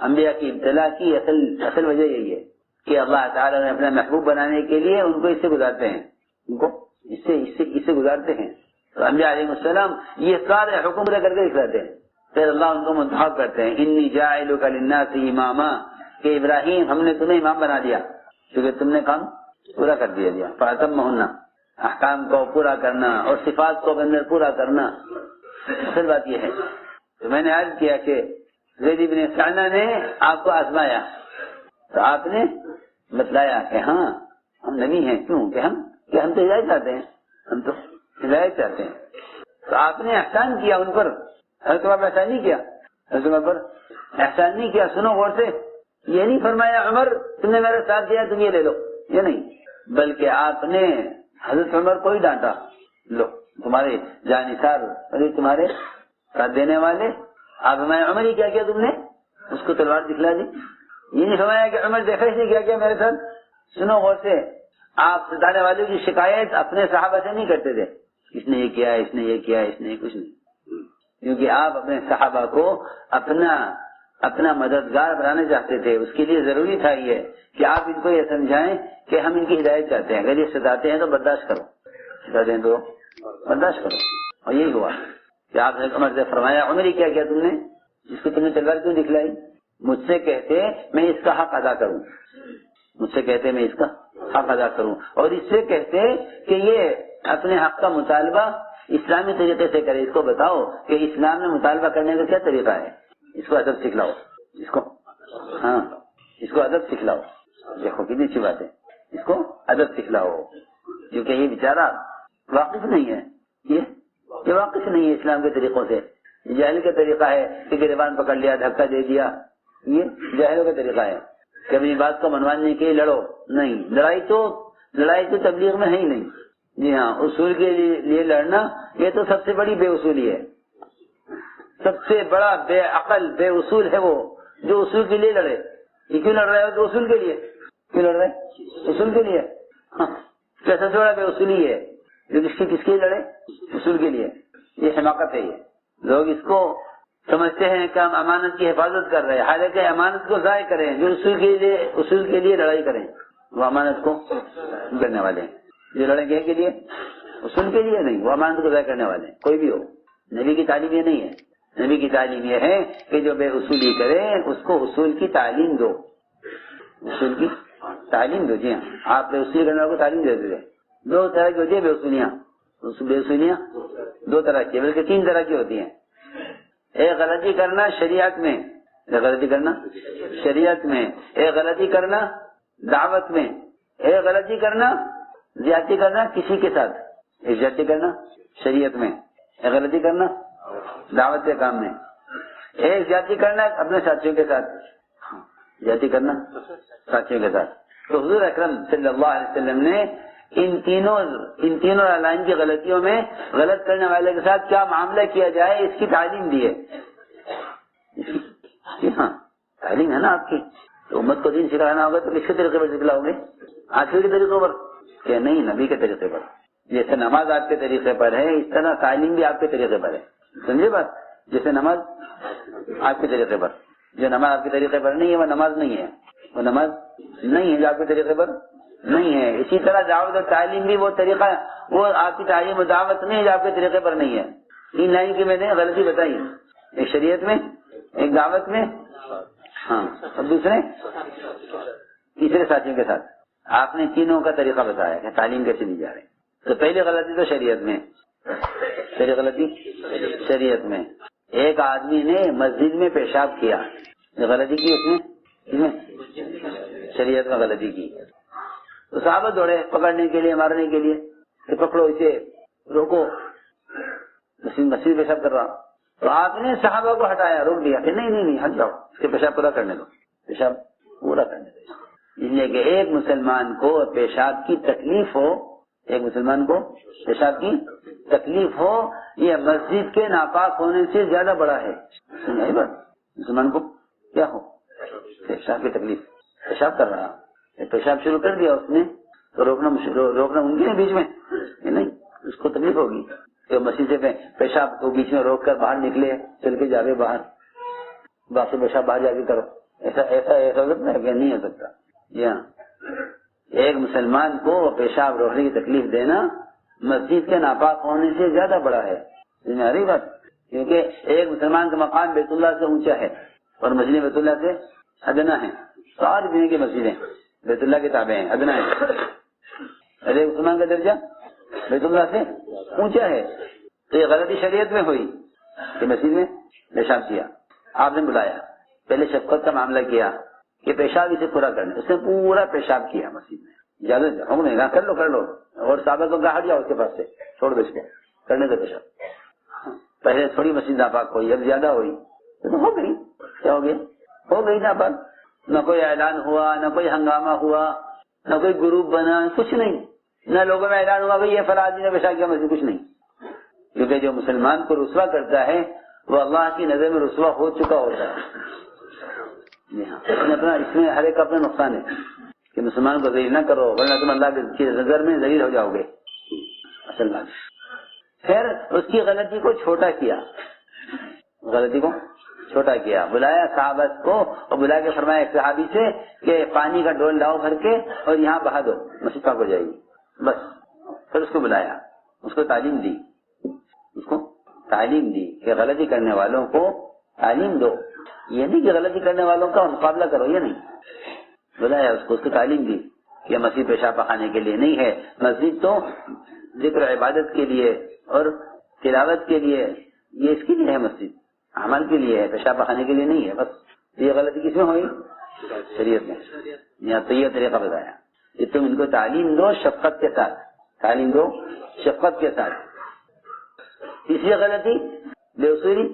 انبیاء کی ابتلا کی اصل وجہ یہی ہے کہ اللہ تعالیٰ نے اپنا محبوب بنانے کے لیے ان کو اس سے گزارتے ہیں, ان کو اس سے گزارتے ہیں. تو انبیاء علیہ السلام یہ سارے حکم پورے کر کے دکھلاتے ہیں, پھر اللہ ان کو منتخب کرتے ہیں. انی جاعلک للناس اماما, کہ ابراہیم ہم نے تمہیں امام بنا دیا کیونکہ تم نے کام پورا کر دیا. فاتمہن, احکام کو پورا کرنا اور صفات کو اندر پورا کرنا. اصل بات یہ ہے, تو میں نے عرض کیا کہ زید بن ثعلبہ نے آپ کو آزمایا تو آپ نے بتلایا کہ ہاں ہم نبی ہیں. کیوں کہ ہم تو ہدایت چاہتے ہیں, ہم تو ہدایت چاہتے ہیں. تو آپ نے احسان کیا ان پر, حضرت عمر پر احسان نہیں کیا, حضرت عمر پر احسان نہیں کیا. سنو غور سے, یہ نہیں فرمایا عمر تم نے میرا ساتھ دیا تم یہ لے لو, یہ نہیں, بلکہ آپ نے حضرت عمر کو ہی ڈانٹا, لو تمہارے جانثار تمہارے ساتھ دینے والے, آپ ہمارے عمر ہی کیا کیا تم نے, اس کو تلوار دکھلا دی. یہ نہیں فرمایا کہ عمر دیکھا اس نے کیا کیا میرے ساتھ. سنو غور سے, آپ ستانے والے کی شکایت اپنے صحابہ سے نہیں کرتے تھے, اس نے یہ کیا, اس نے یہ کیا, اس نے کچھ نہیں, کیونکہ آپ اپنے صحابہ کو اپنا مددگار بنانا چاہتے تھے. اس کے لیے ضروری تھا یہ کہ آپ ان کو یہ سمجھائیں کہ ہم ان کی ہدایت چاہتے ہیں. اگر یہ ستاتے ہیں تو برداشت کرو, ستاتے ہیں تو برداشت کرو. اور یہی ہوا کہ آپ نے عمر سے فرمایا عمر ہی کیا کیا تم نے, جس کو تم نے تلوار کیوں دکھلائی. مجھ سے کہتے میں اس کا حق ادا کروں, مجھ سے کہتے میں اس کا حق ادا کروں, اور اس سے کہتے کہ یہ اپنے حق کا مطالبہ اسلامی طریقے سے کرے. اس کو بتاؤ کہ اسلام میں مطالبہ کرنے کا کیا طریقہ ہے, اس کو ادب سکھلاؤ, اس کو ادب سکھلاؤ. دیکھو کتنی اچھی بات ہے, اس کو ادب سکھلاؤ, کیونکہ یہ بیچارہ واقف نہیں ہے, یہ واقف نہیں ہے اسلام کے طریقوں سے. جاہل کا طریقہ ہے کہ گریبان پکڑ لیا, دھکا دے دیا, یہ جاہلوں کا طریقہ ہے کہ اپنی بات کو منوانے کے لیے لڑو. نہیں, لڑائی تو تبلیغ میں ہے ہی نہیں. جی ہاں, اصول کے لیے لڑنا یہ تو سب سے بڑی بے اصولی ہے. سب سے بڑا بے عقل بے اصول ہے وہ جو اصول کے لیے لڑے. یہ کیوں لڑ رہا ہے, تو اصول کے لیے کیوں لڑ رہے, اصول کے لیے. سب سے بڑا بے اصولی ہے جو کس کے لیے لڑے, اصول کے لیے. یہ حماقت ہے. یہ لوگ اس کو سمجھتے ہیں کہ ہم امانت کی حفاظت کر رہے ہیں, حالانکہ امانت کو ضائع کریں. جو اصول کے لیے لڑائی کریں وہ امانت کو کرنے والے ہیں. جو لڑیں گے کے لیے, اصول کے لیے نہیں, وہ امانت کو ضائع کرنے والے ہیں. کوئی بھی ہو, نبی کی تعلیم یہ نہیں ہے. نبی کی تعلیم یہ ہے کہ جو بے اصولی کرے اس کو اصول کی تعلیم دو, اصول کی تعلیم دو. جی ہاں, آپ بے اصولی کرنے والوں کو تعلیم دیتے تھے. دو طرح کی ہوتی ہے بے اصولیاں. بے اصولیاں دو طرح کی, بلکہ تین طرح کی ہوتی ہیں. ایک غلطی کرنا شریعت میں, غلطی کرنا شریعت میں, ایک غلطی کرنا دعوت میں, ایک غلطی کرنا زیادتی کرنا کسی کے ساتھ, ایک زیادتی کرنا شریعت میں, ایک غلطی کرنا دعوت کے کام میں, ایک زیادتی کرنا اپنے ساتھیوں کے ساتھ, زیادتی کرنا ساتھیوں کے ساتھ. تو حضور اکرم صلی اللہ علیہ وسلم نے ان تینوں لائن کی غلطیوں میں غلط کرنے والے کے ساتھ کیا معاملہ کیا جائے اس کی تعلیم دی ہے. جی ہاں, تعلیم ہے نا آپ کی. تو امت کو دین سکھانا ہوگا تو کس کے طریقے پر سکھلاؤ گے, آخر کے طریقوں پر کہ نہیں, نبی کے طریقے پر. جیسے نماز آپ کے طریقے پر ہے اس طرح تعلیم بھی آپ کے طریقے پر ہے. سمجھے بات, جیسے نماز آپ کے طریقے پر, جو نماز آپ کے طریقے پر نہیں ہے وہ نماز نہیں ہے, وہ نماز نہیں ہے جو آپ کے طریقے پر نہیں ہے. اسی طرح دعوت اور تعلیم بھی وہ طریقہ, وہ آپ کی تعلیم و دعوت نہیں ہے جو آپ کے طریقے پر نہیں ہے. تین لائن کی میں نے غلطی بتائی, ایک شریعت میں, ایک دعوت میں, ہاں, اور دوسرے تیسرے ساتھیوں کے ساتھ. آپ نے تینوں کا طریقہ بتایا کہ تعلیم کیسے دی جا رہی. تو پہلی غلطی تو شریعت میں, پہلی غلطی شریعت میں. ایک آدمی نے مسجد میں پیشاب کیا, غلطی کی اس نے شریعت میں غلطی کی. تو صحابہ دوڑے پکڑنے کے لیے, مارنے کے لیے, کہ پکڑو اسے, روکو, مسجد پیشاب کر رہا. تو آپ نے صحابہ کو ہٹایا، روک دیا کہ نہیں نہیں نہیں ہٹ جاؤ، اس کے پیشاب پورا کرنے دو، پیشاب پورا کرنے دو. اس لیے کہ ایک مسلمان کو پیشاب کی تکلیف ہو، ایک مسلمان کو پیشاب کی تکلیف ہو، یہ مسجد کے ناپاک ہونے سے زیادہ بڑا ہے. سنیے بات، مسلمان کو کیا ہو، پیشاب کی تکلیف، پیشاب کر رہا، پیشاب شروع کر دیا اس نے تو روکنا ممکن ہے بیچ میں؟ نہیں، اس کو تکلیف ہوگی کہ مسجد سے پیشاب کو بیچ میں روک کر باہر نکلے، چل کے جاوے باہر، باقی پیشاب باہر جا کے کرو، ایسا ہو سکتا ہے کہ نہیں ہو سکتا. جی ہاں، ایک مسلمان کو پیشاب روکنے کی تکلیف دینا مسجد کے ناپاک ہونے سے زیادہ بڑا ہے. سمجھ بات؟ کیونکہ ایک مسلمان کا مقام بیت اللہ سے اونچا ہے اور مسجد بیت اللہ سے ادنا ہے. ساری دنیا کی مسجدیں بیت اللہ کے تابع ہیں، ادنا ہے. ارے مسلمان کا درجہ بیت اللہ سے اونچا ہے. تو یہ غلطی شریعت میں ہوئی کہ مسجد میں پیشاب کیا، آپ نے بلایا، پہلے شفقت کا معاملہ کیا کہ پیشاب اسے پورا کرنے، اس نے پورا پیشاب کیا مسجد میں. اجازت ہم نے کہا کر لو، اور صحابہ کو کہا ہٹ جاؤ اس کے پاس سے، چھوڑ دو اس کو، کرنے دو پیشاب. پہلے تھوڑی مسجد ناپاک ہوئی، اب زیادہ ہوئی تو ہو گئی. کیا ہو گیا؟ ہو گئی ناپاک. نہ کوئی اعلان ہوا، نہ کوئی ہنگامہ ہوا، نہ کوئی گروپ بنا، کچھ نہیں. نہ لوگوں میں اعلان ہوا کہ یہ فلاں آدمی نے پیشاب کیا مسجد، کچھ نہیں. کیونکہ جو مسلمان کو رسوا کرتا ہے وہ اللہ کی نظر میں رسوا ہو چکا ہوتا ہے. جی ہاں، اس میں ہر ایک کا اپنا نقصان ہے کہ مسلمان کو ذلیل نہ کرو ورنہ تم اللہ کی نظر میں ذلیل ہو جاؤ گے. اصل بات. پھر اس کی غلطی کو چھوٹا کیا، بلایا صحابہ کو اور بلا کے فرمایا ایک صحابی سے کہ پانی کا ڈول لاؤ بھر کے اور یہاں بہا دو، مسجد پاک ہو جائے گی. بس پھر اس کو بلایا، اس کو تعلیم دی کہ غلطی کرنے والوں کو تعلیم دو. یہ نہیں کہ غلطی کرنے والوں کا مقابلہ کرو، یہ نہیں. بلایا اس کو تعلیم دی کہ مسجد پیشاب پخانے کے لیے نہیں ہے، مسجد تو ذکر عبادت کے لیے اور تلاوت کے لیے، یہ اس کے لیے ہے، مسجد عمل کے لیے ہے، پیشاب پخانے کے لیے نہیں ہے. بس یہ غلطی کس میں ہوئی؟ شریعت میں. یہاں تو یہ طریقہ بتایا کہ تم ان کو تعلیم دو شفقت کے ساتھ. تیسری غلطی بے اصولی.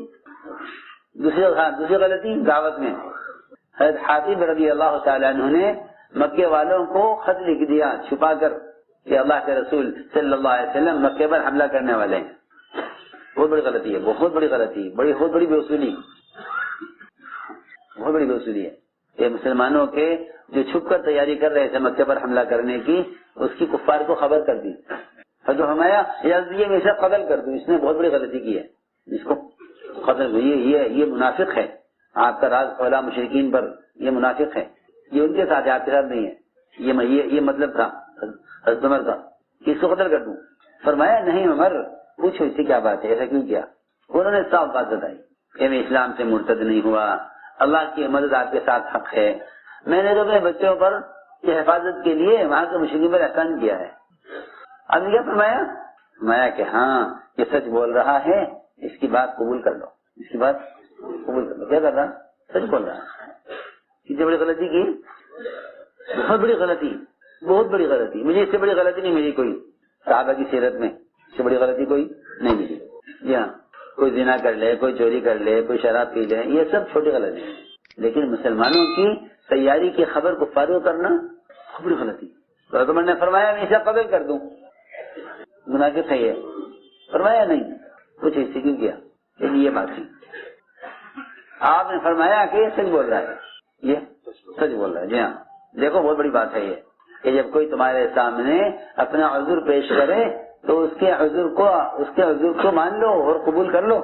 دوسری غلطی دعوت میں. حضرت حاتب رضی اللہ تعالیٰ عنہ نے مکے والوں کو خط لکھ دیا چھپا کر کہ اللہ کے رسول صلی اللہ علیہ وسلم مکے پر حملہ کرنے والے ہیں. بہت بڑی غلطی ہے، بہت بڑی غلطی، بہت بڑی بے اصولی ہے. یہ مسلمانوں کے جو چھپ کر تیاری کر رہے تھے مکے پر حملہ کرنے کی، اس کی کفار کو خبر کر دی. جو ہمارا یہ میں اسے قتل کر دوں، اس نے بہت بڑی غلطی کی ہے، اس کو قتل. یہ منافق ہے، آپ کا راز کھولا مشرکین پر، یہ منافق ہے، یہ ان کے ساتھ ہے، آپ کے ساتھ نہیں ہے. یہ مطلب تھا حضرت عمر کا کہ اس کو قتل کر دوں. فرمایا نہیں عمر، پوچھو اس سے کیا بات ہے، ایسا کیوں کیا؟ انہوں نے صاف بات بتائی کہ میں اسلام سے مرتد نہیں ہوا، اللہ کی مدد آپ کے ساتھ حق ہے. میں نے تو اپنے بچوں پر حفاظت کے لیے وہاں کے مشرکین پر احسان کیا ہے. آپ نے کیا فرمایا کہ ہاں یہ سچ بول رہا ہے، اس کی بات قبول کر لو. کیا کر رہا؟ سچ بول رہا ہے. کتنی بڑی غلطی کی؟ بہت بڑی غلطی. مجھے اس سے بڑی غلطی نہیں ملی کوئی صحابہ کی سیرت میں، اس سے بڑی غلطی کوئی نہیں ملی. جی ہاں، کوئی زنا کر لے، کوئی چوری کر لے، کوئی شراب پی لے، یہ سب چھوٹی غلطی ہے. لیکن مسلمانوں کی تیاری کی خبر کو فارغ کرنا بہت بڑی غلطی. تو عمر نے فرمایا میں اسے قتل کر دوں، منافق ہے یہ. فرمایا نہیں، کچھ اس سے کیوں کیا؟ یہ بات تھی. آپ نے فرمایا کہ یہ سچ بول رہا ہے، یہ سچ بول رہا ہے. جی ہاں، دیکھو بہت بڑی بات ہے یہ کہ جب کوئی تمہارے سامنے اپنا عذر پیش کرے تو اس کے عذر کو مان لو اور قبول کر لو.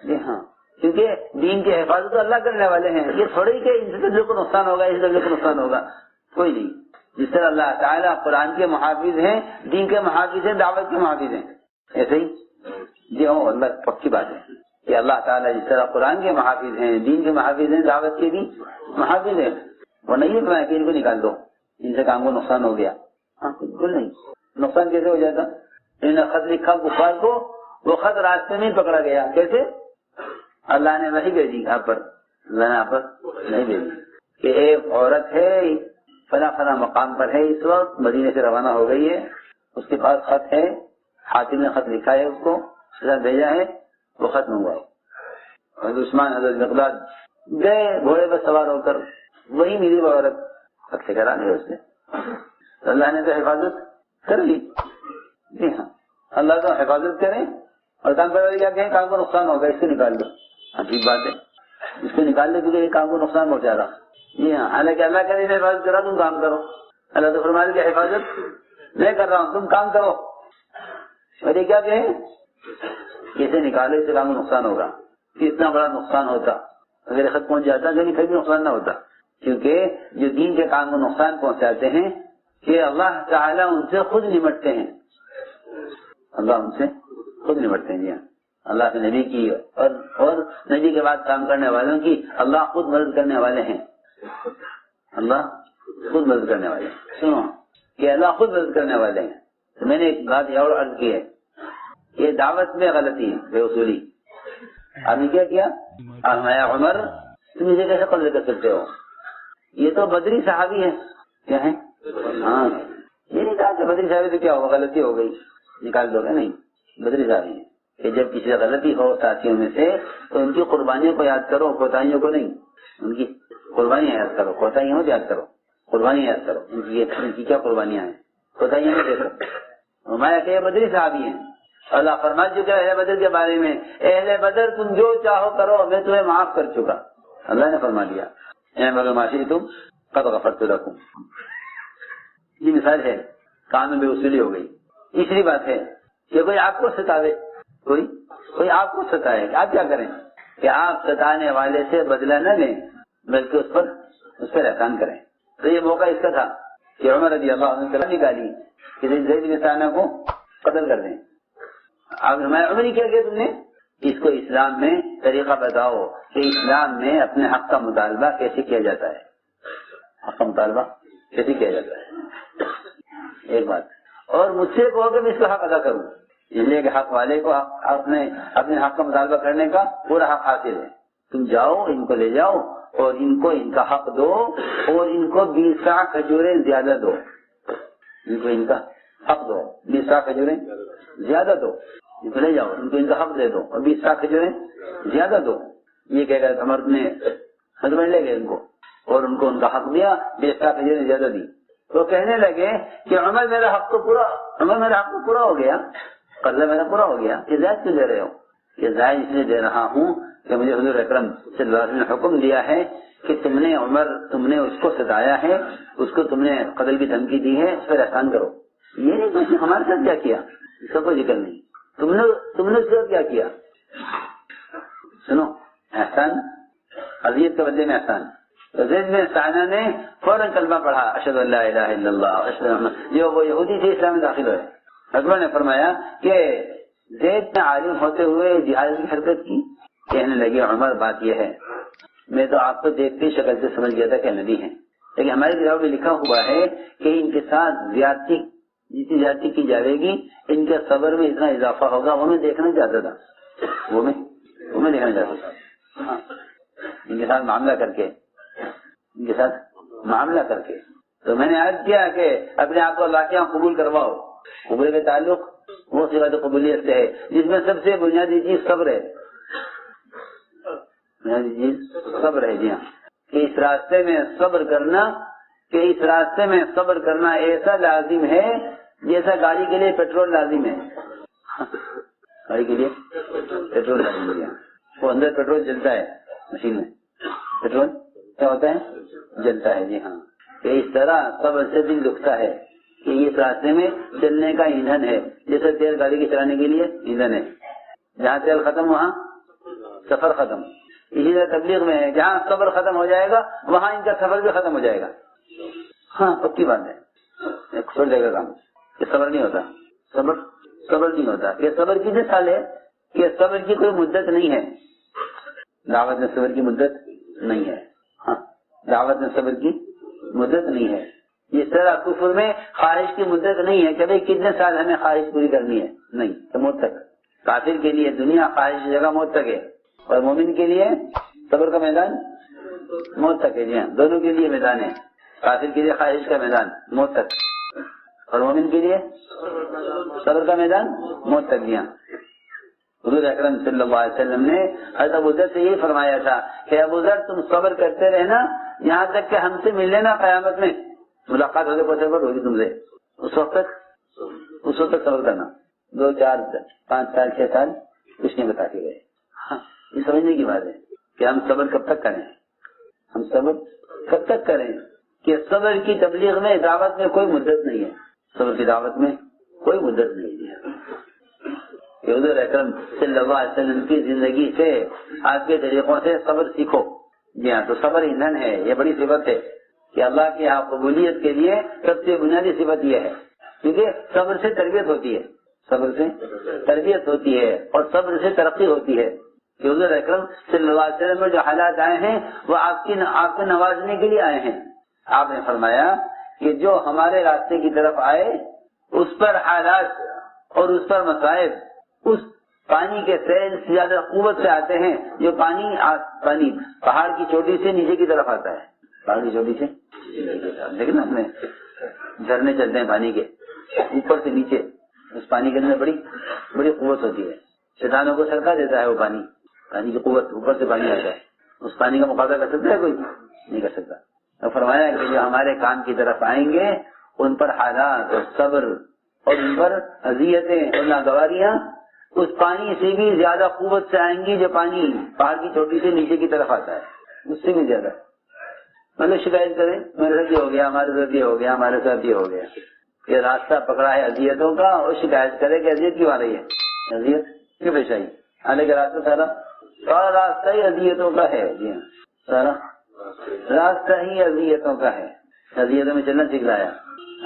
جی ہاں، کیونکہ دین کی حفاظت تو اللہ کرنے والے ہیں. یہ تھوڑی کہ اس درجے کو نقصان ہوگا، اس درجے کو نقصان ہوگا، کوئی نہیں. جس طرح اللہ تعالیٰ قرآن کے محافظ ہیں، دین کے محافظ ہیں، دعوت کے محافظ ہیں، ایسے ہی جی ہاں اللہ پکی بات ہے کہ اللہ تعالیٰ جس طرح قرآن کے محافظ ہیں، دین کے محافظ ہیں، دعوت کے بھی محافظ ہیں. وہ نہیں ہے کہ ان کو نکال دو، ان سے کام کو نقصان ہو گیا. ہاں بالکل نہیں. نقصان کیسے ہو جاتا؟ انہوں نے خط لکھا کفار کو، وہ خط راستے میں پکڑا گیا. کیسے؟ اللہ نے وحی بھیجی آپ پر، اللہ نے آپ پر نہیں بھیجی کہ ایک عورت ہے فلاں فلاں مقام پر ہے، اس وقت مدینے سے روانہ ہو گئی ہے، اس کے پاس خط ہے، حاتم نے خط لکھا ہے، اس کو بھیجا ہے، وہ ختم ہوا. حضرت عثمان حضرت مقداد گئے گھوڑے پر سوار ہو کر, وہی میری وہ عورت حق سے کرا لی اس نے. اللہ نے تو حفاظت کر لی. جی ہاں, اللہ تو حفاظت کرے اور کام کرنے والے کیا کہیں کام کو نقصان ہوگا اس کو نکال دو. عجیب بات ہے, اس کو نکال دے کیونکہ یہ کام کو نقصان پہنچا رہا. جی ہاں, حالانکہ اللہ کرے حفاظت کرا تم کام کرو. اللہ تو فرمائے کہ حفاظت میں کر رہا ہوں تم کام کرو. اور یہ کیا کہیں اسے نکالو, اس سے کام کو نقصان ہوگا. اتنا بڑا نقصان ہوتا اگر خط پہنچ جاتا لیکن پھر بھی نقصان نہ ہوتا, کیونکہ جو دین کے کام کو نقصان پہنچاتے ہیں کہ اللہ تعالیٰ ان سے خود نمٹتے ہیں. اللہ ان سے خود نمٹتے ہیں. جی ہاں, اللہ کے نبی کی اور نبی کے بعد کام کرنے والوں کی اللہ خود مدد کرنے والے ہیں. اللہ خود مدد کرنے والے ہیں. سنو کہ اللہ خود مدد کرنے والے ہیں. تو میں نے ایک بات یہ اور عرض کی ہے, یہ دعوت میں غلطی ہے, بے اصولی. آپ نے کیا کیا, عمر تم اسے کیسے قبضہ کر سکتے ہو؟ یہ تو بدری صحابی ہے. کیا ہے؟ ہاں, یہ نہیں کہا کہ بدری صحابی تو کیا ہوگا, غلطی ہو گئی نکال دو گے. نہیں, بدری صحابی ہے کہ جب کسی سے غلطی ہو ساتھیوں میں سے تو ان کی قربانیوں کو یاد کرو, کوتاہیوں کو نہیں. ان کی قربانیاں یاد کرو, کوتاہیوں کو یاد کرو. قربانیاں یاد کرو, ان کی کیا قربانیاں ہیں, کوتاہیاں نہیں دیکھو. ہمارے کہ بدری صحابی ہیں. اللہ فرما چکا ہے بدر کے بارے میں, اہل بدر تم جو چاہو کرو میں تمہیں معاف کر چکا. اللہ نے فرما دیا معاشی تم قد غفرت لکم. یہ مثال ہے, کام میں بے اصولی ہو گئی. تیسری بات ہے کہ کوئی آپ کو ستاوے, کوئی آپ کو ستائے, آپ کیا کریں کہ آپ ستانے والے سے بدلہ نہ لیں بلکہ اس پر احسان کریں. تو یہ موقع اس کا تھا کہ عمر رضی اللہ عنہ طرف نکالی کہ زید بن ثانیہ کو قتل کر دیں. اب ہمارے عمر کیا کیا تم نے, اس کو اسلام میں طریقہ بتاؤ کہ اسلام میں اپنے حق کا مطالبہ کیسے کیا جاتا ہے. حق کا مطالبہ کیسے کیا جاتا ہے, ایک بات. اور مجھ سے کہو کہ میں اس کا حق ادا کروں, اس لیے کہ حق والے کو اپنے حق کا مطالبہ کرنے کا پورا حق حاصل ہے. تم جاؤ ان کو لے جاؤ اور ان کو ان کا حق دو اور ان کو 20 سا کھجوریں زیادہ دو. ان کو ان کا حق دو, 20 سا کھجوریں زیادہ دو. ان کو لے جاؤ, ان کو ان کا حق دے دو اور 20 سا کھجوریں زیادہ دو. یہ کہہ کر عمر نے ہسبینڈ لے گئے ان کو اور ان کو ان کا حق دیا, 20 سا کھجوریں زیادہ دی. تو کہنے لگے کہ عمر میرا حق تو پورا ہو گیا, قرضہ میرا پورا ہو گیا, کہ زائد کیوں دے رہے ہو؟ کہ زائد اس لیے دے رہا ہوں کہ مجھے حضور اکرم صلی اللہ علیہ وسلم نے حکم دیا ہے کہ تم نے اس کو ستایا ہے, اس کو تم نے قتل کی دھمکی دی ہے, اس پر احسان کرو. یہ نہیں کہ ہمارے ساتھ کیا کیا, اس کا کوئی ذکر نہیں. تم نے اس کے ساتھ کیا کیا؟ سنو, احسان اذیت کے بدلے میں احسان. تو زید بن ثانیہ نے فوراً کلمہ پڑھا, اشہد ان لا الہ الا اللہ. جو وہ یہودی تھے اسلام میں داخل ہوئے. حضرت نے فرمایا کہ زید نے عالم ہوتے ہوئے جہاد کی حرکت کی. کہنے لگے عمر بات یہ ہے, میں تو آپ کو دیکھتے شکل سے سمجھ گیا تھا کہ نبی ہیں, لیکن ہماری کتاب میں لکھا ہوا ہے کہ ان کے ساتھ جتنی زیادتی کی جائے گی ان کے صبر میں اتنا اضافہ ہوگا. وہ میں دیکھنا چاہتا تھا, وہ میں دیکھنا چاہتا تھا. ان کے ساتھ معاملہ کر کے تو میں نے عرض کیا کہ اپنے آپ کو اللہ کے یہاں قبول کرواؤ. قبول کے تعلق وہ صفت قبولیت سے ہے جس میں سب سے بنیادی چیز صبر ہے. جی ہاں, کہ اس راستے میں صبر کرنا ایسا لازم ہے جیسا گاڑی کے لیے پیٹرول لازم ہے. گاڑی کے لیے پیٹرول لازم ہے. وہ اندر پیٹرول جلتا ہے, مشین میں پیٹرول کیا ہوتا ہے, جلتا ہے. جی ہاں, کہ اس طرح صبر سے دل دکھتا ہے کہ اس راستے میں چلنے کا ایندھن ہے, جیسے تیل گاڑی کے چلانے کے لیے ایندھن ہے. جہاں تیل ختم وہاں سفر ختم. اسی طرح تبلیغ میں ہے, جہاں صبر ختم ہو جائے گا وہاں ان کا سفر بھی ختم ہو جائے گا. ہاں پکی بات ہے, چھوڑ جائے گا کام. کہ صبر نہیں ہوتا, صبر نہیں ہوتا. کہ صبر کی مثال ہے کہ صبر کی کوئی مدت نہیں ہے. دعوت میں صبر کی مدت نہیں ہے. ہاں, دعوت میں صبر کی مدت نہیں ہے. اس طرح کفر میں خواہش کی مدت نہیں ہے کہ بھائی کتنے سال ہمیں خواہش پوری کرنی ہے, نہیں, تو موت تک. کافر کے لیے دنیا خواہش کی جگہ موت تک ہے, اور مومن کے لیے صبر کا میدان موت تک ہے. جی ہاں, دونوں کے لیے میدان ہے. کافر کے لیے خواہش کا میدان موت تک, اور مومن کے لیے صبر کا میدان موت تک. جی ہاں, حضور اکرم صلی اللہ علیہ وسلم نے حضرت ابو ذر سے یہی فرمایا تھا کہ ابو ذر تم صبر کرتے رہنا یہاں تک کہ ہم سے مل لینا قیامت میں ملاقات ہونے پر صبر ہوگی تم سے. اس وقت تک صبر کرنا. 2 4 5 سال 6 سال کچھ نہیں بتا کے گئے. ہاں یہ سمجھنے کی بات ہے کہ ہم صبر کب تک کریں. ہم صبر کب تک کریں کہ صبر کی تبلیغ میں دعوت میں کوئی مدت نہیں ہے. صبر کی دعوت میں کوئی مدت نہیں ہے. حضور اکرم صلی اللہ علیہ وسلم کی زندگی سے آپ کے طریقوں سے صبر سیکھو. جی ہاں تو صبر ایندھن ہے. یہ بڑی صفت ہے کہ اللہ کی یہاں قبولیت کے لیے سب سے بنیادی صفت یہ ہے کیونکہ صبر سے تربیت ہوتی ہے. صبر سے تربیت ہوتی ہے اور صبر سے ترقی ہوتی ہے. کہ حضور اکرم صلی اللہ علیہ وسلم میں جو حالات آئے ہیں وہ آپ کو نوازنے کے لیے آئے ہیں. آپ نے فرمایا کہ جو ہمارے راستے کی طرف آئے اس پر حالات اور اس پر مصائب اس پانی کے سیل سے زیادہ قوت سے آتے ہیں جو پانی پہاڑ کی چوٹی سے نیچے کی طرف آتا ہے. پہاڑ کی چوٹی سے لیکن ہم نے جھرنے چلتے ہیں پانی کے اوپر سے نیچے. اس پانی کے اندر بڑی قوت ہوتی ہے. شیطانوں کو سرکا دیتا ہے وہ پانی کی قوت اوپر سے پانی آتا ہے. اس پانی کا مقابلہ کر سکتا ہے کوئی نہیں کر سکتا. تو فرمایا کہ جو ہمارے کام کی طرف آئیں گے ان پر حالات اور صبر اور ان پر اذیتیں اور ناگواریاں اس پانی سے بھی زیادہ قوت سے آئیں گی جو پانی پہاڑ کی چوٹی سے نیچے کی طرف آتا ہے اس سے بھی زیادہ. مطلب شکایت کریں میرے ساتھ یہ ہو گیا ہمارے ساتھ یہ ہو گیا ہمارے ساتھ یہ ہو گیا. یہ راستہ پکڑا ہے اذیتوں کا اور شکایت کرے کہ اذیت کیوں آ رہی ہے. اذیت کیوں پیش آئی. آنے کا راستہ سارا راستہ ہی اذیتوں کا ہے. جی ہاں سارا راستہ ہی اذیتوں کا ہے. اذیتوں میں چلنا سکھلایا.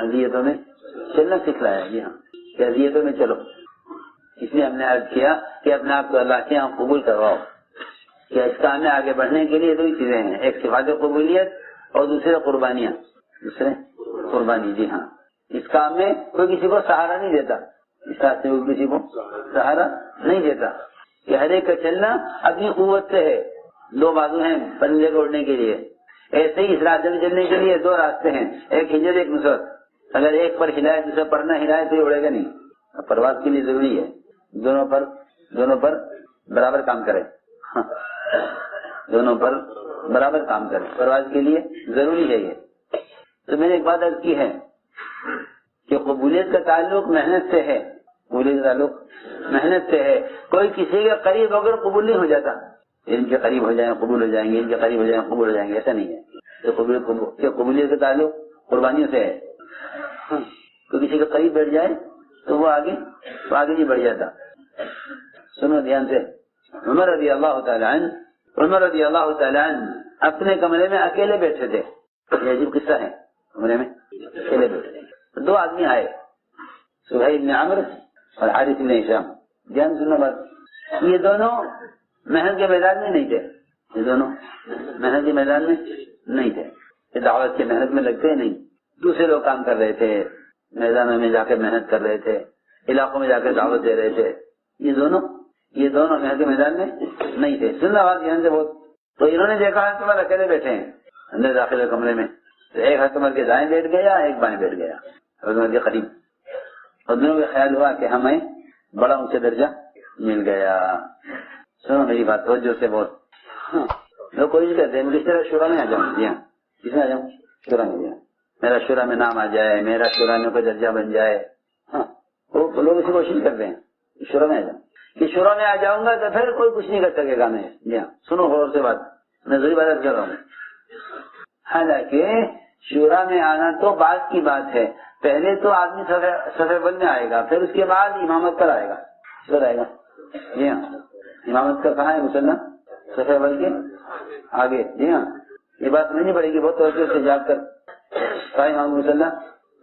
اذیتوں میں چلنا سکھلایا. جی ہاں کہ اذیتوں میں چلو. اس لیے ہم نے عرض کیا کہ اپنے آپ کو اللہ کے یہاں قبول کرواؤ. کہ اس کام میں آگے بڑھنے کے لیے 2 چیزیں ہیں. ایک صفات قبولیت اور دوسرے قربانیاں. قربانی. جی ہاں اس کام میں کوئی کسی کو سہارا نہیں دیتا. اس راستے میں کسی کو سہارا نہیں دیتا. کہ ہر ایک کا چلنا اپنی قوت سے ہے. 2 بازو ہیں پرندے کو اڑنے کے لیے. ایسے ہی اس راستے میں چلنے کے لیے 2 راستے ہیں. ایک ہجرت ایک نصرت. اگر ایک پر ہلائے دوسرے پر نہ ہلائے تو یہ اڑے گا نہیں. پرواز کے لیے ضروری ہے دونوں پر برابر کام کرے. دونوں پر برابر کام کرے. پرواز کے لیے ضروری ہے یہ. تو میں نے ایک بات عرض کی ہے کہ قبولیت کا تعلق محنت سے ہے. قبولیت کا تعلق محنت سے ہے. کوئی کسی کے قریب اگر قبول نہیں ہو جاتا. ان کے قریب ہو جائیں قبول ہو جائیں گے ان کے قریب ہو جائیں قبول ہو جائیں گے ایسا نہیں ہے. تو قبولیت کا تعلق قربانیوں سے ہے. کوئی کسی کے قریب بیٹھ جائے تو وہ آگے نہیں بڑھ جاتا. سنو دھیان سے. عمر رضی اللہ تعالی عنہ اپنے کمرے میں اکیلے بیٹھے تھے. یہ عجیب قصہ ہے. کمرے میں اکیلے بیٹھے تھے. 2 آدمی آئے سہیل بن عمرو اور حارث بن ہشام. دھیان سننا بات. یہ دونوں محنت کے میدان میں نہیں تھے. یہ دونوں محنت کے میدان میں نہیں تھے. یہ دعوت کی محنت میں لگتے نہیں. دوسرے لوگ کام کر رہے تھے. میدانوں میں جا کے محنت کر رہے تھے. علاقوں میں جا کے دعوت دے رہے تھے. یہ دونوں محنت کے میدان میں نہیں تھے. سننا بات دھیان سے بہت. تو انہوں نے دیکھا ہے تمہارے اکیلے بیٹھے ہیں اندر داخل کمرے میں. تو ایک ہاتھ عمر کے دائیں بیٹھ گیا ایک بائیں بیٹھ گیا عمر کے قریب. اور دونوں کا خیال ہوا کہ ہمیں بڑا اونچا درجہ مل گیا. سنو میری بات توجہ سے بہت. لوگ کوشش کرتے ہیں کس طرح شورا میں آ جاؤں. جی ہاں کس میں آ جاؤں شورا میں. میرا شورا میں نام آ جائے میرا شورا میں کوئی درجہ بن جائے. ہاں وہ لوگ اسی کوشش کرتے ہیں شورا میں آ جاؤں. کہ شورا میں آ جاؤں گا تو پھر کوئی کچھ نہیں کر سکے گا. میں جی ہاں سنو غور سے بات. میں ضروری بات کر رہا ہوں. حالانکہ شورا میں آنا تو بعد کی بات ہے. پہلے تو آدمی صف اول میں آئے گا پھر اس کے بعد امامت پر آئے گا. پھر آئے گا. جی ہاں امامت کا کہاں ہے مسلح صف اول کے آگے. جی ہاں یہ بات نہیں پڑے گی بہت توجہ سے جا کر. امام مسلح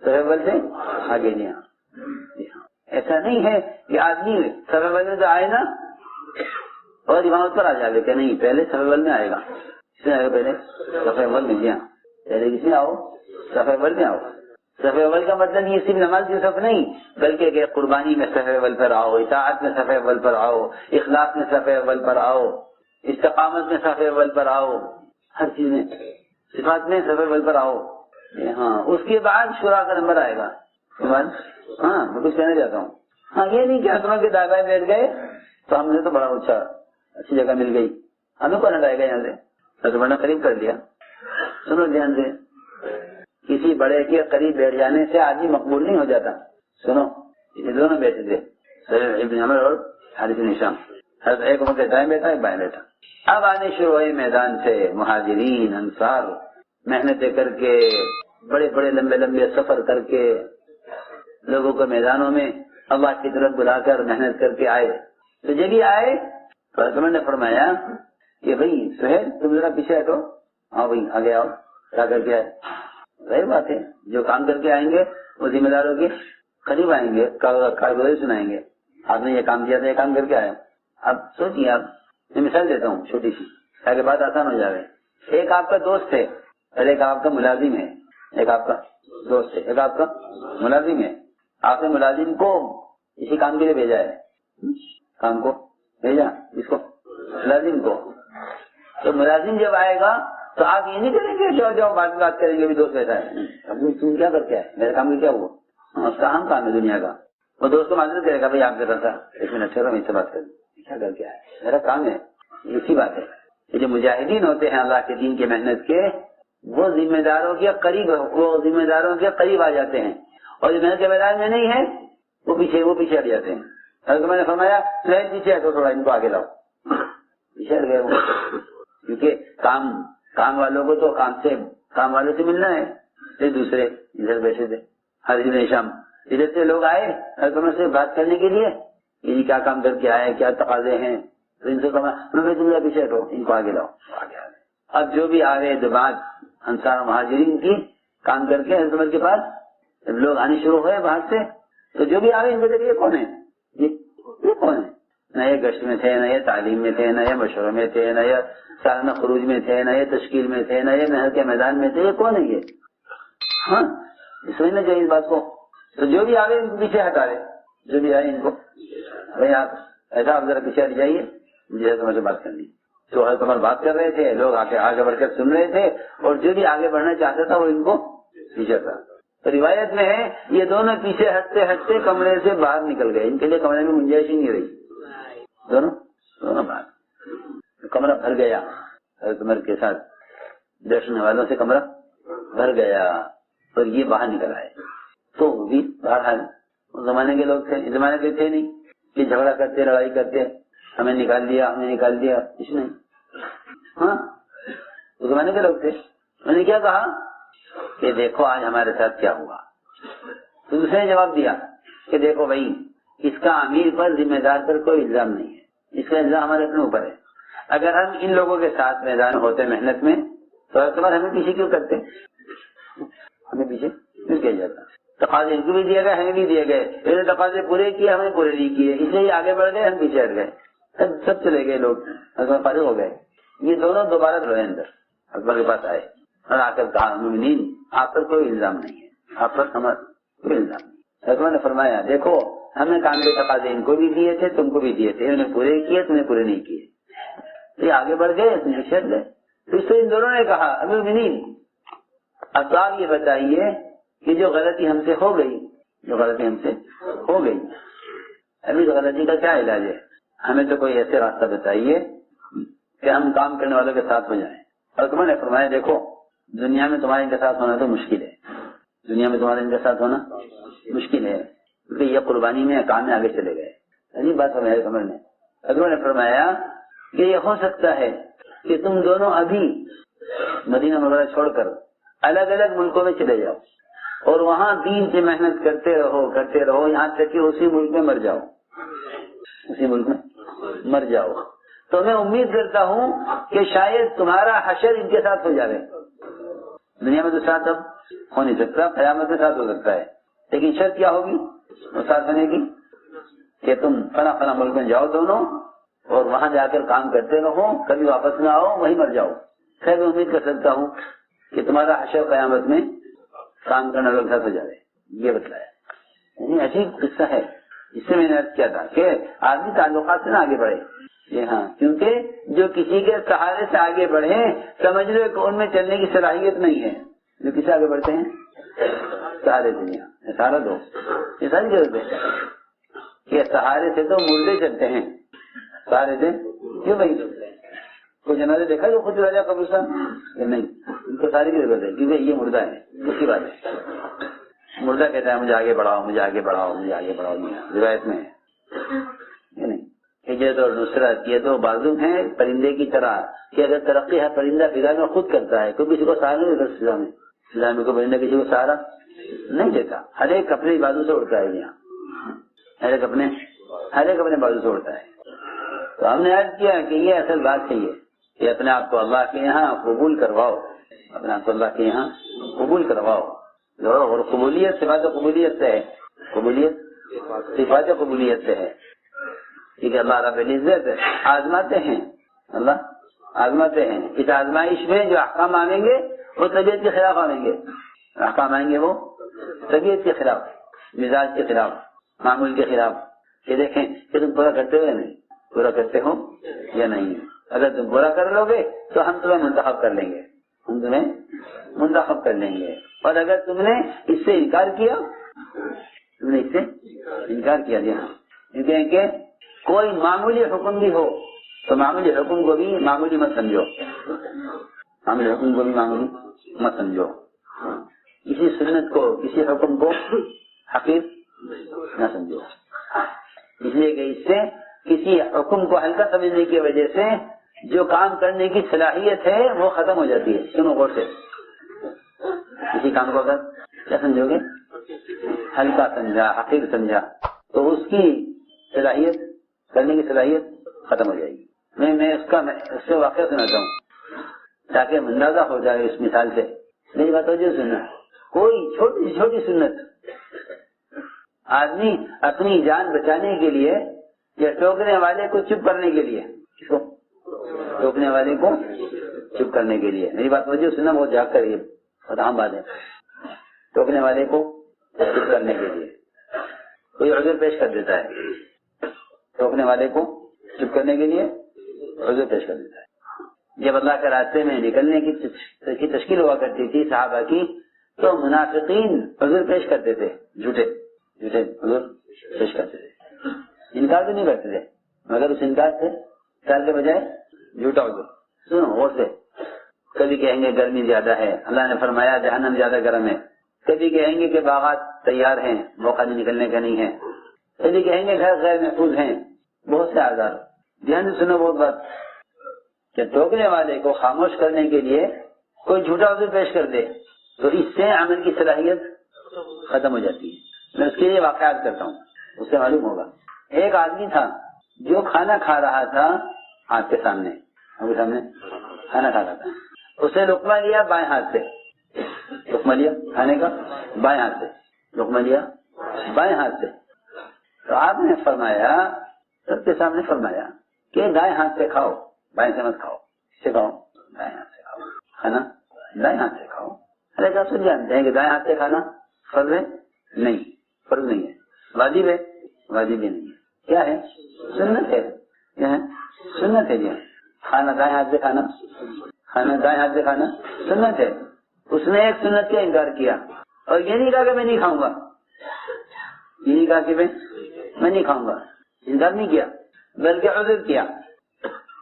صف اول سے آگے. جی ہاں ایسا نہیں ہے کہ آدمی صف اول میں تو آئے نا اور امامت پر آ جائے کہ نہیں پہلے صف اول میں آئے گا. کس میں آئے گا پہلے صف اول میں. جی ہاں پہلے کس میں آؤ صف اول میں آؤ. صف اول کا مطلب یہ صرف نماز کی صف نہیں بلکہ کہ قربانی میں صف اول پر آؤ اطاعت میں صف اول پر آؤ اخلاص میں صف اول پر آؤ استقامت میں صف اول پر آؤ ہر چیز میں صفات میں صف اول پر آؤ. ہاں اس کے بعد شورا کا نمبر آئے گا. ہاں میں کچھ کہنا چاہتا ہوں. ہاں یہ نہیں کہ ہاتھوں کے داغائے بیٹھ گئے تو ہم نے تو بڑا اچھا اچھی جگہ مل گئی، ہمیں کون ہٹائے گا یہاں سے؟ تو بڑا قریب کر لیا. سنو دھیان سے، کسی بڑے کے قریب بیٹھ جانے سے آدمی مقبول نہیں ہو جاتا. سنو، یہ دونوں بیٹھے تھے، ابن عمر اور حارث بن ہشام. ایک عمر کے دائیں بیٹھا، ایک بائیں بیٹھا. اب آنے شروع ہوئے میدان سے مہاجرین انصار، محنتیں کر کے، بڑے بڑے لمبے لمبے سفر کر کے لوگوں کو میدانوں میں اللہ کی طرف بلا کر محنت کر کے آئے. تو جب بھی آئے تو نے فرمایا کہ بھائی سہیل تم ذرا پیچھے ہٹو. ہاں بھائی آگے آؤ، کیا کر کے آئے؟ ظاہر بات ہے جو کام کر کے آئیں گے وہ ذمہ داروں کے قریب آئیں گے، کارگزاری سنائیں گے. آپ نے یہ کام کیا تھا، یہ کام کر کے آئے. اب سوچیے، آپ میں مثال دیتا ہوں چھوٹی سی تاکہ بات آسان ہو جائے. ایک آپ کا دوست ہے اور ایک آپ کا ملازم ہے. ایک آپ کا دوست ہے، ایک آپ کا ملازم ہے. آپ نے ملازم کو اسی کام کے لیے بھیجا ہے، کام کو بھیجا اس کو ملازم کو. تو ملازم جب آئے گا تو آپ یہ نہیں کریں گے جو جاؤ بات کریں گے، بھی دوست بیٹھا ہے. اب تم کیا کر کے آئے؟ میرے کام میں کیا ہوا؟ اس کا ہم کام ہے دنیا کا. وہ دوست کو معذرت کرے گا، بھائی آپ ذرا سا ایک منٹ ٹھہرو، میں اس سے بات کروں. کیا کر کے آئے؟ میرا کام ہے. اسی بات ہے، یہ جو مجاہدین ہوتے ہیں اللہ کے دین کی محنت کے، وہ ذمہ داروں کے قریب آ جاتے ہیں. اور جو محنت کے میدان میں نہیں ہے وہ پیچھے ہٹ جاتے ہیں. تو میں نے فرمایا پیچھے ہٹو تھوڑا، ان کو آگے لاؤ. پیچھے ہٹ گئے وہ، کیونکہ کام والوں کو تو کام والوں سے ملنا ہے. پھر دوسرے ادھر بیٹھے تھے، حارث بن ہشام. ادھر سے لوگ آئے حضرت سے بات کرنے کے لیے، یہ کیا کام کر کے آئے، کیا تقاضے ہیں. تو ان سے کہا تم پیچھے ہٹو، ان کو آگے لاؤ. آگے آ گئے. اب جو بھی آ گئے دماغ انصار مہاجرین کی کام کر کے حضرت عمر کے پاس، جب لوگ آنے شروع ہوئے باہر سے، تو جو بھی آ گئے ان کو دیکھے یہ کون ہے، یہ کون ہے؟ نہ یہ گشت میں تھے، نہ یہ تعلیم میں تھے، نہ یہ مشورے میں تھے، نہ یہ سالانہ خروج میں تھے، نہ یہ تشکیل میں تھے، نہ یہ محنت کے میدان میں تھے. یہ کون ہے یہ؟ ہاں سمجھنا چاہیے اس بات کو. تو جو بھی آ گئے ان کو پیچھے ہٹا رہے، جو بھی آئے ان کو بھائی آپ ایسا، آپ ذرا پیچھے ہٹ جائیے، مجھے حضرت عمر سے بات کرنی. تو حضرت عمر بات کر رہے تھے، لوگ آگے بڑھ کر سن رہے تھے، اور جو بھی آگے بڑھنا چاہتا تھا وہ ان کو پیچھے تھا. تو روایت میں ہے یہ دونوں پیچھے ہٹتے ہٹتے کمرے سے باہر نکل گئے. ان کے لیے کمرے میں گنجائش ہی نہیں رہی. دونوں باہر، کمرہ بھر گیا. حضرت عمر کے ساتھ بیٹھنے والوں سے کمرہ بھر گیا اور یہ باہر نکل آئے. تو وہ بھی باہر اس زمانے کے لوگ تھے، اس زمانے کے تھے نہیں کہ جھگڑا کرتے، لڑائی کرتے، ہمیں نکال دیا کچھ نہیں. ہاں اس زمانے کے لوگ تھے. میں نے کیا کہا کہ دیکھو آج ہمارے ساتھ کیا ہوا. تو دوسرے نے جواب دیا کہ دیکھو بھائی، اس کا امیر پر ذمہ دار پر کوئی الزام نہیں ہے، اس کا الزام ہمارے اپنے اوپر ہے. اگر ہم ان لوگوں کے ساتھ میدان ہوتے محنت میں تو ہمیں پیچھے کیوں کرتے؟ ہمیں پیچھے کیوں کیا جاتا؟ تقاضے ان کو بھی دیے گئے، ہمیں بھی دیے گئے. انہوں نے تقاضے پورے کیے، ہمیں پورے نہیں کیے، اس لیے آگے بڑھ گئے، ہم پیچھے ہٹ گئے. سب چلے گئے لوگ، فارغ ہو گئے. یہ دونوں دوبارہ رہے اندر اکبر کے پاس آئے اور آ کر کہا مومنین آپ پر کوئی الزام نہیں ہے، آپ پر ہمارا کوئی الزام نہیں. اکبر نے فرمایا دیکھو ہمیں کام کے تقاضے ان کو بھی دیے تھے، تم کو بھی دیے تھے، انہوں نے پورے کیے، تم نے پورے نہیں کیے. یہ آگے بڑھ گئے، تم پیچھے ہٹ گئے. تو اس سے ان دونوں نے کہا امیر المومنین اب آپ یہ بتائیے کہ جو غلطی ہم سے ہو گئی، ابھی اس غلطی کا کیا علاج ہے؟ ہمیں تو کوئی ایسے راستہ بتائیے کہ ہم کام کرنے والوں کے ساتھ ہو جائیں. اور تمہیں نے فرمایا دیکھو دنیا میں تمہارے ان کے ساتھ ہونا تو مشکل ہے، دنیا میں تمہارے ان کے ساتھ ہونا مشکل ہے، کیونکہ یہ قربانی میں کام میں آگے چلے گئے. عجیب بات فرمایا عمر نے. عمر نے فرمایا کہ یہ ہو سکتا ہے کہ تم دونوں ابھی مدینہ منورہ چھوڑ کر الگ الگ ملکوں میں چلے جاؤ اور وہاں دین سے محنت کرتے رہو یہاں تک کہ اسی ملک میں مر جاؤ. تو میں امید کرتا ہوں کہ شاید تمہارا حشر ان کے ساتھ ہو جائے. دنیا میں تو ساتھ اب ہو نہیں سکتا، قیامت کے ساتھ ہو سکتا ہے، لیکن شرط کیا ہوگی وہ ساتھ بنے گی کہ تم فلاں ملک میں جاؤ دونوں اور وہاں جا کر کام کرتے رہو، کبھی واپس نہ آؤ، وہیں مر جاؤ. خیر میں امید کر سکتا ہوں کہ تمہارا حشر قیامت میں کام کرنے والوں کے ساتھ ہو جائے. یہ بتلایا. یعنی عجیب قصہ ہے. اس سے میں نے عرض کیا تھا کہ آدمی تعلقات سے نہ آگے بڑھے. یہ ہاں کیونکہ جو کسی کے سہارے سے آگے بڑھے سمجھ لو کہ ان میں چلنے کی صلاحیت نہیں ہے. جو کسی آگے بڑھتے ہیں سہارے سے، سہارا دو، یہ ساری ضرورت ہے کہ سہارے سے تو مردے چلتے ہیں، سارے تھے کیوں بھائی؟ کوئی جنازے دیکھا جو خود راجا قبرستان؟ نہیں، ان کو ساری کی ضرورت ہے کیونکہ یہ مردہ ہے، اس کی بات ہے۔ مردہ کہتا ہے مجھے آگے بڑھاؤ، مجھے آگے بڑھاؤ، مجھے آگے بڑھاؤ، روایت میں ہے نہیں۔ ہجرت اور نصرت یہ دو بازو ہیں پرندے کی طرح کہ اگر ترقی ہے پرندہ فضا میں خود کرتا ہے، کوئی کسی کو سہارا نہیں دیتا۔ فضا میں کوئی پرندہ کسی کو سہارا نہیں دیتا، ہر ایک اپنے بازو سے اڑتا ہے، یہاں ہر ایک اپنے بازو سے اڑتا ہے۔ تو ہم نے عرض کیا کہ یہ اصل بات ہے، یہ کہ اپنے آپ کو اللہ کے یہاں قبول کرواؤ، اپنے آپ کو اللہ کے یہاں قبول کرواؤ۔ اور قبولیت صفات قبولیت سے ہے، قبولیت صفات قبولیت سے ہے، کیونکہ اللہ رب العزت آزماتے ہیں، اللہ آزماتے ہیں۔ اس آزمائش میں جو احکام مانگیں گے وہ طبیعت کے خلاف آئیں گے، احکام آئیں گے وہ طبیعت کے خلاف، مزاج کے خلاف، معمول کے خلاف، کہ دیکھیں کہ تم پورا کرتے ہو یا نہیں، پورا کرتے ہو یا نہیں۔ اگر تم پورا کر لو گے تو ہم تمہیں منتخب کر لیں گے، ہم تمہیں منتخب کر لیں گے، اور اگر تم نے اس سے انکار کیا، تم نے اس سے انکار کیا کہ کوئی معمولی حکم بھی ہو تو معمولی حکم کو بھی معمولی مت سمجھو، معمولی حکم کو بھی معمولی مت سمجھو، کسی سنت کو کسی حکم کو حقیر نہ سمجھو، اس لیے کہ اس سے کسی حکم کو ہلکا سمجھنے کی وجہ سے جو کام کرنے کی صلاحیت ہے وہ ختم ہو جاتی ہے۔ سنو غور سے، کسی کام کو اگر کیا سمجھو گے، ہلکا سمجھا، حقیر سمجھا، تو اس کی صلاحیت کرنے کی صلاحیت ختم ہو جائے گی۔ میں اس سے واقعہ سناتا ہوں تاکہ اندازہ ہو جائے اس مثال سے۔ میری بات ہو جو سننا، کوئی چھوٹی چھوٹی سنت آدمی اپنی جان بچانے کے لیے یا ٹوکنے والے کو چپ کرنے کے لیے، کس کو؟ ٹوکنے والے کو چپ کرنے کے لیے، میری بات وجہ سننا بہت جاگ کر، یہ بہت عام بات ہے۔ ٹوکنے والے کو چپ کرنے کے لیے کوئی عذر پیش کر دیتا ہے، ٹوکنے والے کو چپ کرنے کے لیے عذر پیش کر دیتا ہے۔ جب اللہ کے راستے میں نکلنے کی تشکیل ہوا کرتی تھی صحابہ کی، تو منافقین عذر پیش کرتے تھے، جھوٹے عذر پیش کرتے تھے، انکار تو نہیں کرتے تھے، مگر اس انکار کے بجائے جھوٹا عذر۔ سنو غور سے، کبھی کہیں گے گرمی زیادہ ہے، اللہ نے فرمایا جہنم زیادہ گرم ہے، کبھی کہیں گے کہ باغات تیار ہیں، موقع نہیں نکلنے کا نہیں ہے، کبھی کہیں گے گھر غیر محفوظ ہیں، بہت سے آزار۔ دھیان سے سنو بہت بات، کہ ٹوکنے والے کو خاموش کرنے کے لیے کوئی جھوٹا عذر پیش کر دے تو اس سے عمل کی صلاحیت ختم ہو جاتی ہے۔ میں اس کے لیے واقعات کرتا ہوں، اس سے معلوم ہوگا۔ ایک آدمی تھا جو کھانا کھا رہا تھا آپ کے سامنے کھانا کھا رہا تھا، اسے لقمہ لیا بائیں ہاتھ سے، لقمہ لیا کھانے کا بائیں ہاتھ سے، لقمہ لیا بائیں ہاتھ سے، تو آپ نے فرمایا، سب کے سامنے فرمایا کہ دائیں ہاتھ سے کھاؤ، بائیں سے مت کھاؤ، سے کھاؤ، دائیں ہاتھ سے کھاؤ، کھانا دائیں ہاتھ سے کھاؤ۔ ارے آپ سب جانتے ہیں کہ دائیں ہاتھ سے کھانا فرض ہے؟ نہیں، فرض نہیں ہے، واجب ہے؟ واجب ہی نہیں ہے، کیا ہے؟ سنت ہے، کیا ہے؟ سنت ہے جی، کھانا دائیں ہاتھ سے کھانا، کھانا دائیں ہاتھ سے کھانا سنت ہے۔ اس نے ایک سنت کا انکار کیا اور یہ نہیں کہا کہ میں نہیں کھاؤں گا، یہ نہیں کہا کہ میں نہیں کھاؤں گا، انکار نہیں کیا بلکہ عذر کیا،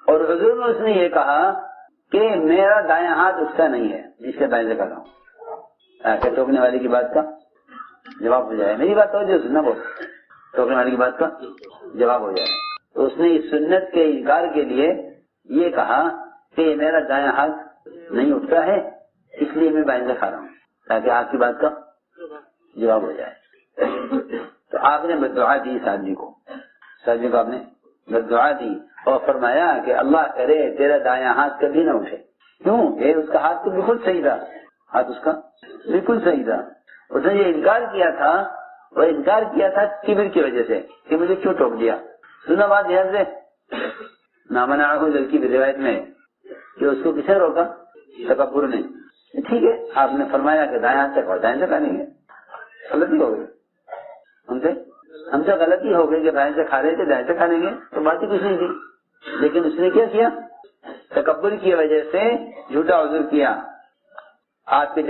اور عذر میں اس نے یہ کہا کہ میرا دائیں ہاتھ اس کا نہیں ہے جس کے دائیں سے کھاتا ہوں، تاکہ ٹوکنے والے کی بات کا جواب ہو جائے۔ میری بات تو جو سننا، بہت ٹوکنے والے کی بات کا جواب ہو جائے۔ تو اس نے اس سنت کے انکار کے لیے یہ کہا کہ میرا دائیں ہاتھ نہیں اٹھتا ہے اس لیے میں بائیں سے کھا رہا ہوں، تاکہ آپ کی بات کا جواب ہو جائے۔ تو آپ نے بددعا دی اس آدمی کو آپ نے بددعا دی اور فرمایا کہ اللہ کرے تیرا دائیں ہاتھ کبھی نہ اٹھے۔ کیوں کہ اس کا ہاتھ تو بالکل صحیح تھا، ہاتھ اس کا بالکل صحیح تھا۔ اس نے یہ انکار کیا تھا، وہ انکار کیا تھا کبر کی وجہ سے کہ مجھے کیوں ٹوک دیا۔ سنا بات دھیان سے، نامنعہ لڑکی کی روایت میں کہ اس کو کسے روکا؟ تکبر نے۔ ٹھیک ہے، آپ نے فرمایا کہ دائیں ہاتھ سے کھاؤ، دائیں سے کھا لیں گے، غلطی ہو گئی ہم سے غلطی ہو گئی کہ دائیں سے کھا رہے تھے، دائیں سے کھا لیں گے، تو بات ہی کچھ نہیں تھی۔ لیکن اس نے کیا کیا؟ تکبر کی وجہ سے جھوٹا عذر کیا۔ آپ کے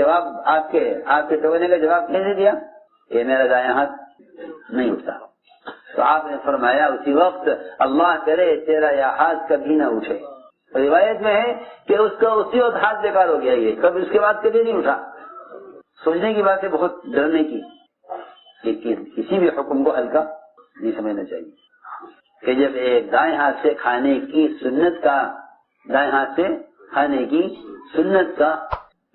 ٹوکنے کا جواب کیسے دیا؟ یہ میرا دائیں ہاتھ نہیں اٹھتا، تو آپ نے فرمایا اسی وقت اللہ کرے تیرا یہ ہاتھ کبھی نہ اٹھے. روایت میں ہے کہ اس کا اسی وقت ہاتھ بیکار ہو گیا, یہ کبھی اس کے بعد کبھی نہیں اٹھا. سوچنے کی بات ہے, بہت ڈرنے کی, کہ کسی بھی حکم کو ہلکا نہیں سمجھنا چاہیے. کہ جب ایک دائیں ہاتھ سے کھانے کی سنت کا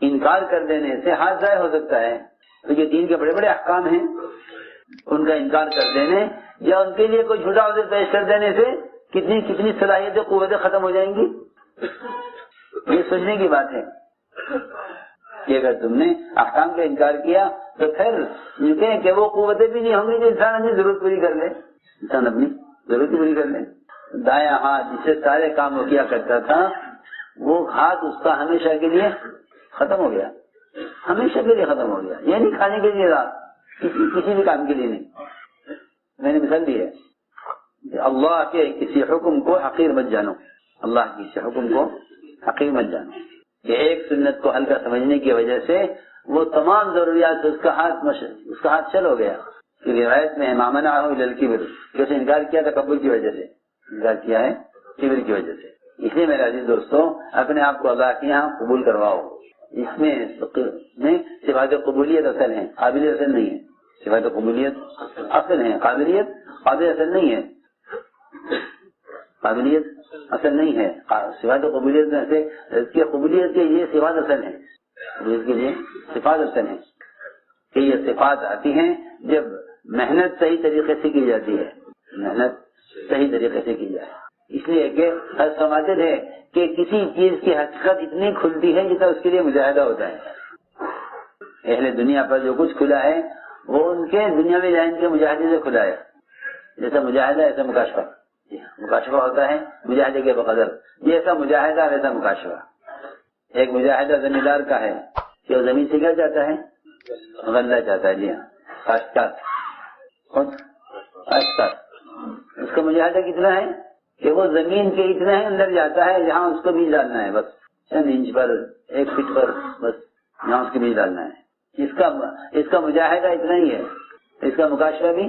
انکار کر دینے سے ہاتھ ضائع ہو سکتا ہے, تو یہ دین کے بڑے بڑے احکام ہیں, ان کا انکار کر دینے یا ان کے لیے کوئی جھوٹا عذر پیش کر دینے سے کتنی صلاحیتیں قوتیں ختم ہو جائیں گی. یہ سوچنے کی بات ہے کہ اگر تم نے احکام کا انکار کیا تو پھر یہ کہیں کہ وہ قوتیں بھی نہیں ہوں گی جو انسان اپنی ضرورت پوری کر لے. انسان اپنی ضرورت پوری کر لے. دایاں ہاتھ جس سے سارے کام وہ کیا کرتا تھا, وہ ہاتھ اس کا ہمیشہ کے لیے ختم ہو گیا, ہمیشہ کے لیے ختم ہو گیا. یہ نہیں کھانے کے لیے رات, کسی بھی کام کے لیے نہیں. میں نے مثال دی ہے, اللہ کے کسی حکم کو حقیر مت جانو, اللہ کے کسی حکم کو حقیر مت جانو. کہ ایک سنت کو ہلکا سمجھنے کی وجہ سے وہ تمام ضروریات اس کا ہاتھ چل ہو گیا. روایت میں امام الکبر کہ اسے انکار کیا تھا کبر کی وجہ سے, انکار کیا ہے کبر کی وجہ سے. اس لیے میرے عزیز دوستوں, اپنے آپ کو اللہ کے یہاں قبول کرواؤ. اس میں صفات قبولیت اصل ہے, قابلیت اصل نہیں ہے. صفات قبولیت اصل ہے, قابلیت اصل نہیں ہے. قابلیت اصل نہیں ہے. صفات قبولیت میں سے قبولیت کے یہ صفات اصل ہیں, قبولیت کے لیے صفات اصل ہیں. کہ یہ صفات آتی ہیں جب محنت صحیح طریقے سے کی جاتی ہے, محنت صحیح طریقے سے کی جائے. اس لیے کہ سمجھتے تھے کہ کسی چیز کی حقیقت اتنی کھلتی ہے جتنا اس کے لیے مجاہدہ ہوتا ہے. اہل دنیا پر جو کچھ کھلا ہے وہ ان کے دنیاوی لائن کے مجاہدے سے کھلا ہے. جیسا مجاہدہ ایسا مکاشفہ, مکاشفہ ہوتا ہے مجاہدے کے بقدر. جیسا مجاہدہ ویسا مکاشفہ. ایک مجاہدہ زمیندار کا ہے کہ وہ زمین سے کیا چاہتا ہے, غلہ چاہتا ہے. جی ہاں, کاشتکار, کاشتکار. اس کا مجاہدہ کتنا ہے کہ وہ زمین کے اتنا ہی اندر جاتا ہے جہاں اس کو بیج ڈالنا ہے, بس چند انچ پر, 1 فٹ پر, بس جہاں اس کو بیج ڈالنا ہے. اس کا مجاہدہ اتنا ہی ہے, اس کا مکاشفہ بھی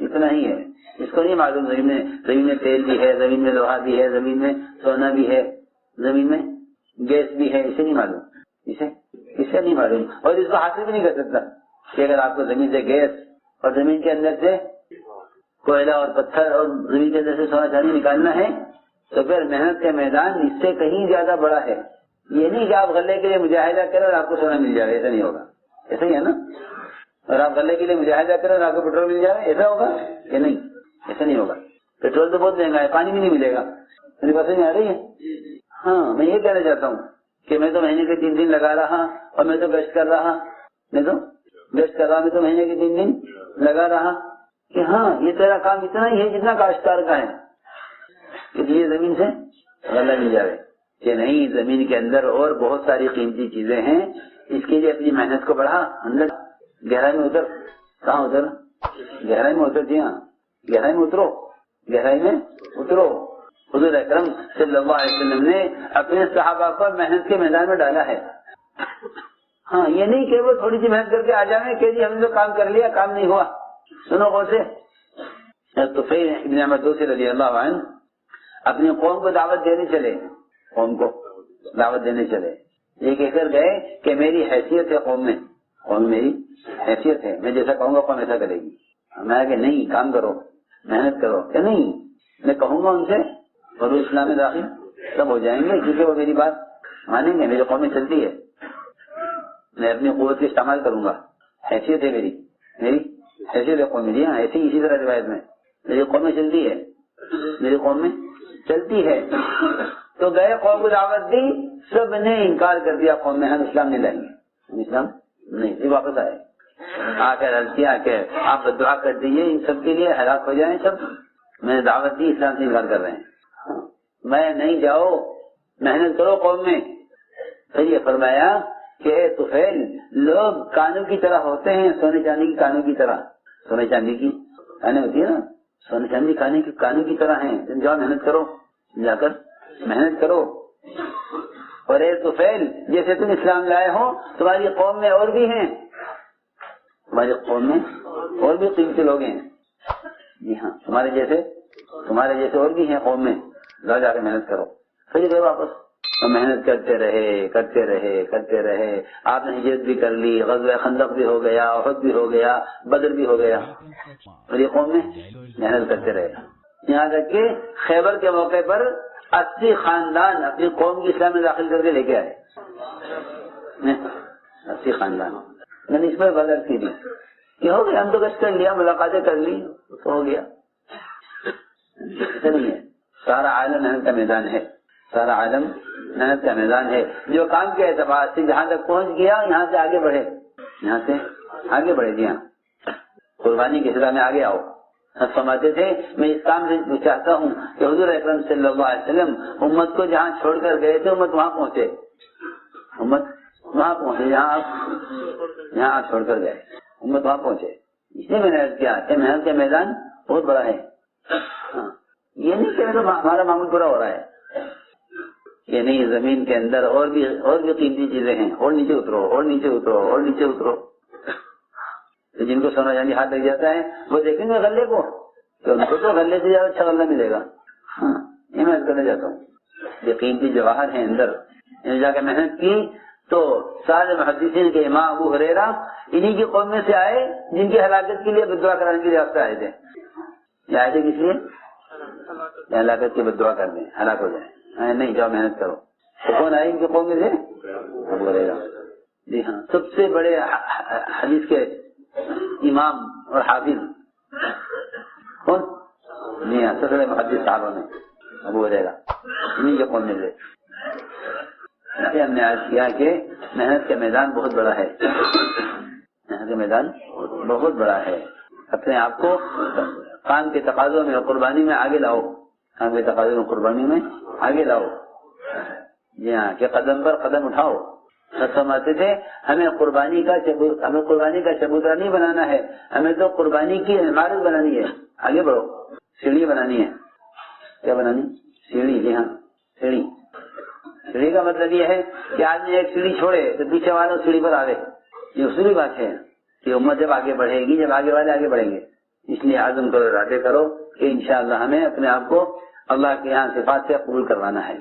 اتنا ہی ہے. اس کو نہیں معلوم زمین میں تیل بھی ہے, زمین میں لوہا بھی ہے, زمین میں سونا بھی ہے, زمین میں گیس بھی ہے. اسے نہیں معلوم, اسے نہیں معلوم, اور اس کو حاصل بھی نہیں کر سکتا. کہ اگر آپ کو زمین سے گیس اور زمین کے اندر سے کوئلہ اور پتھر اور زمین کے اندر سے سونا چاندی نکالنا ہے تو پھر محنت کا میدان اس سے کہیں زیادہ بڑا ہے. یہ نہیں کہ آپ غلے کے لیے مجاہدہ کریں اور آپ کو سونا مل جائے, ایسا نہیں ہوگا. ایسا ہی ہے نا, اور آپ غلے کے لیے مجاہدہ کریں اور آپ کو پیٹرول مل جائے, ایسا ہوگا کہ نہیں؟ ایسا نہیں ہوگا. پیٹرول تو بہت مہنگا ہے, پانی بھی نہیں ملے گا. میری بات نہیں آ رہی ہے؟ ہاں, میں یہ کہنا چاہتا ہوں کہ میں تو مہینے کے 3 دن لگا رہا اور میں تو گشت کر رہا, میں تو مہینے کے 3 دن لگا رہا کہ ہاں یہ تیرا کام اتنا ہی ہے جتنا کاشتکار کا ہے کہ یہ زمین سے غلہ مل جائے. کہ نہیں, زمین کے اندر اور بہت ساری قیمتی چیزیں ہیں, اس کے لیے اپنی محنت کو بڑھا, اندر گہرائی میں اتر. کہاں اتر؟ گہرائی میں اتر. جی ہاں, گہرائی میں اترو, گہرائی میں اترو. حضور اکرم صلی اللہ علیہ وسلم نے اپنے صحابہ کو محنت کے میدان میں ڈالا ہے. ہاں, یہ نہیں کہ وہ تھوڑی سی محنت کر کے آ جائیں کہ جی ہم نے تو کام کر لیا, کام نہیں ہوا. سنو غور سے. طفیل ابن عمر دوسی رضی اللہ عنہ اپنی قوم کو دعوت دینے چلے, قوم کو دعوت دینے چلے. یہ کہہ کر گئے کہ میری حیثیت ہے قوم میں, قوم میری حیثیت ہے, میں جیسا کہوں گا قوم ایسا کرے گی. میں کہ نہیں, کام کرو, محنت کرو. کہ نہیں, میں کہوں گا ان سے اور وہ اسلام میں داخل سب ہو جائیں گے, کیونکہ وہ میری بات مانیں گے. میری قوم میں چلتی ہے, میں اپنی قوت کا استعمال کروں گا. حیثیت ہے میری حیثیت ہے قوم میں. جی ہاں, ایسی اسی طرح روایت میں میری قوم میں چلتی ہے, میری قوم میں چلتی ہے. تو گئے, قوم کو دعوت دی, سب نے انکار کر دیا. قوم میں ہم اسلام نہیں لائیں گے, اسلام نہیں. یہ واپس آئے, آ کر عرض کیا کہ آپ دعا کر دیجیے ان سب کے لیے ہلاک ہو جائیں سب. میں نے دعوت دی, اسلام سے انکار کر رہے ہیں. میں نہیں, جاؤ محنت کرو قوم میں. پھر یہ فرمایا کہ طفیل, لوگ کانوں کی طرح ہوتے ہیں, سونے چاندی کی کانوں کی طرح. سونے چاندی کی کانیں ہوتی ہے نا, سونے چاندی کانوں کی طرح ہیں. تم جاؤ محنت کرو, جا کر محنت کرو. اور اے طفیل, جیسے تم اسلام لائے ہو تمہاری قوم میں اور بھی ہیں, تمہاری قوم میں اور بھی قیمتی لوگ ہیں جی ہاں، تمہارے جیسے اور بھی ہیں قوم میں، جاؤ جا کے محنت کرو، پھر گئے واپس، اور محنت کرتے رہے. آپ نے ہجرت بھی کر لی، غزوہ خندق بھی ہو گیا، احد بھی ہو گیا، بدر بھی ہو گیا، اور یہ قوم میں محنت کرتے رہے. یہاں تک کہ خیبر کے موقع پر 80 خاندان اپنی قوم کی اسلام میں داخل کر کے لے کے آئے. 80 خاندان میں نے اس پر بدر کی دی کہ ہو گیا، ہم تو گشت کر لیا، ملاقاتیں کر لی تو ہو گیا. ایسا نہیں ہے، سارا عالم محنت کا میدان ہے، سارا عالم محنت کا میدان ہے. جو کام کے اعتبار سے جہاں تک پہنچ گیا یہاں سے آگے بڑھے. جی ہاں، قربانی کے حصہ میں آگے آؤ. فرماتے تھے میں اس کام سے چاہتا ہوں کہ حضور اکرم صلی اللہ علیہ وسلم امت کو جہاں چھوڑ کر گئے تھے امت وہاں پہنچے جہاں آپ چھوڑ کر گئے امت وہاں پہنچے. اس لیے میں نے عرض کیا کہ محنت کا میدان بہت بڑا ہے. یہ نہیں کہ ہمارا معمول پورا ہو رہا ہے، یہ نہیں، زمین کے اندر اور بھی قیمتی چیزیں ہیں، اور نیچے اترو. جن کو سونا چاندی ہاتھ لگ جاتا ہے وہ دیکھیں گے غلے کو کہ ان کو تو غلے سے زیادہ اچھا غلہ ملے گا. یہ میں کرنا چاہتا ہوں، یہ قیمتی جواہر ہیں اندر. جا کے محنت کی تو سارے محدثین کے امام ابو ہریرہ انہی کی قوم میں سے آئے جن کی ہلاکت کے لیے بدعا کرانے کے لیے راستے آئے تھے. یہ آئے تھے کس لیے؟ ہلاکت کی بدعا کر دیں، ہلاک ہو جائیں. نہیں، جاؤ محنت کرو. تو کون آئے ان کی قوم میں سے؟ ابو ہریرہ. جی ہاں، سب سے بڑے حدیث کے امام اور حافظ کون؟ جی ہاں، سب سے بڑے محدث صحابہ میں ابو ہریرہ انہی کے قوم میں سے. ہم نے عرض کیا کہ محنت کا میدان بہت بڑا ہے، محنت کا میدان بہت بڑا ہے. اپنے آپ کو کام کے تقاضوں میں اور قربانی میں آگے لاؤ، کام کے تقاضوں میں قربانی میں آگے لاؤ. جی ہاں، کہ قدم پر قدم اٹھاؤ. فرماتے تھے ہمیں قربانی کا چبوترا نہیں بنانا ہے، ہمیں تو قربانی کی عمارت بنانی ہے. آگے بڑھو، سیڑھی بنانی ہے. کیا بنانی؟ سیڑھی. جی ہاں، سیڑھی کا مطلب یہ ہے کہ آدمی ایک سیڑھی چھوڑے تو پیچھے والے سیڑھی پر آوے. یہ اصولی بات ہے کہ امت جب آگے بڑھے گی، جب آگے والے آگے بڑھیں گے. اس لیے عزم کرو، ارادے کرو کہ انشاءاللہ ہمیں اپنے آپ کو اللہ کے یہاں صفات سے قبول کروانا ہے.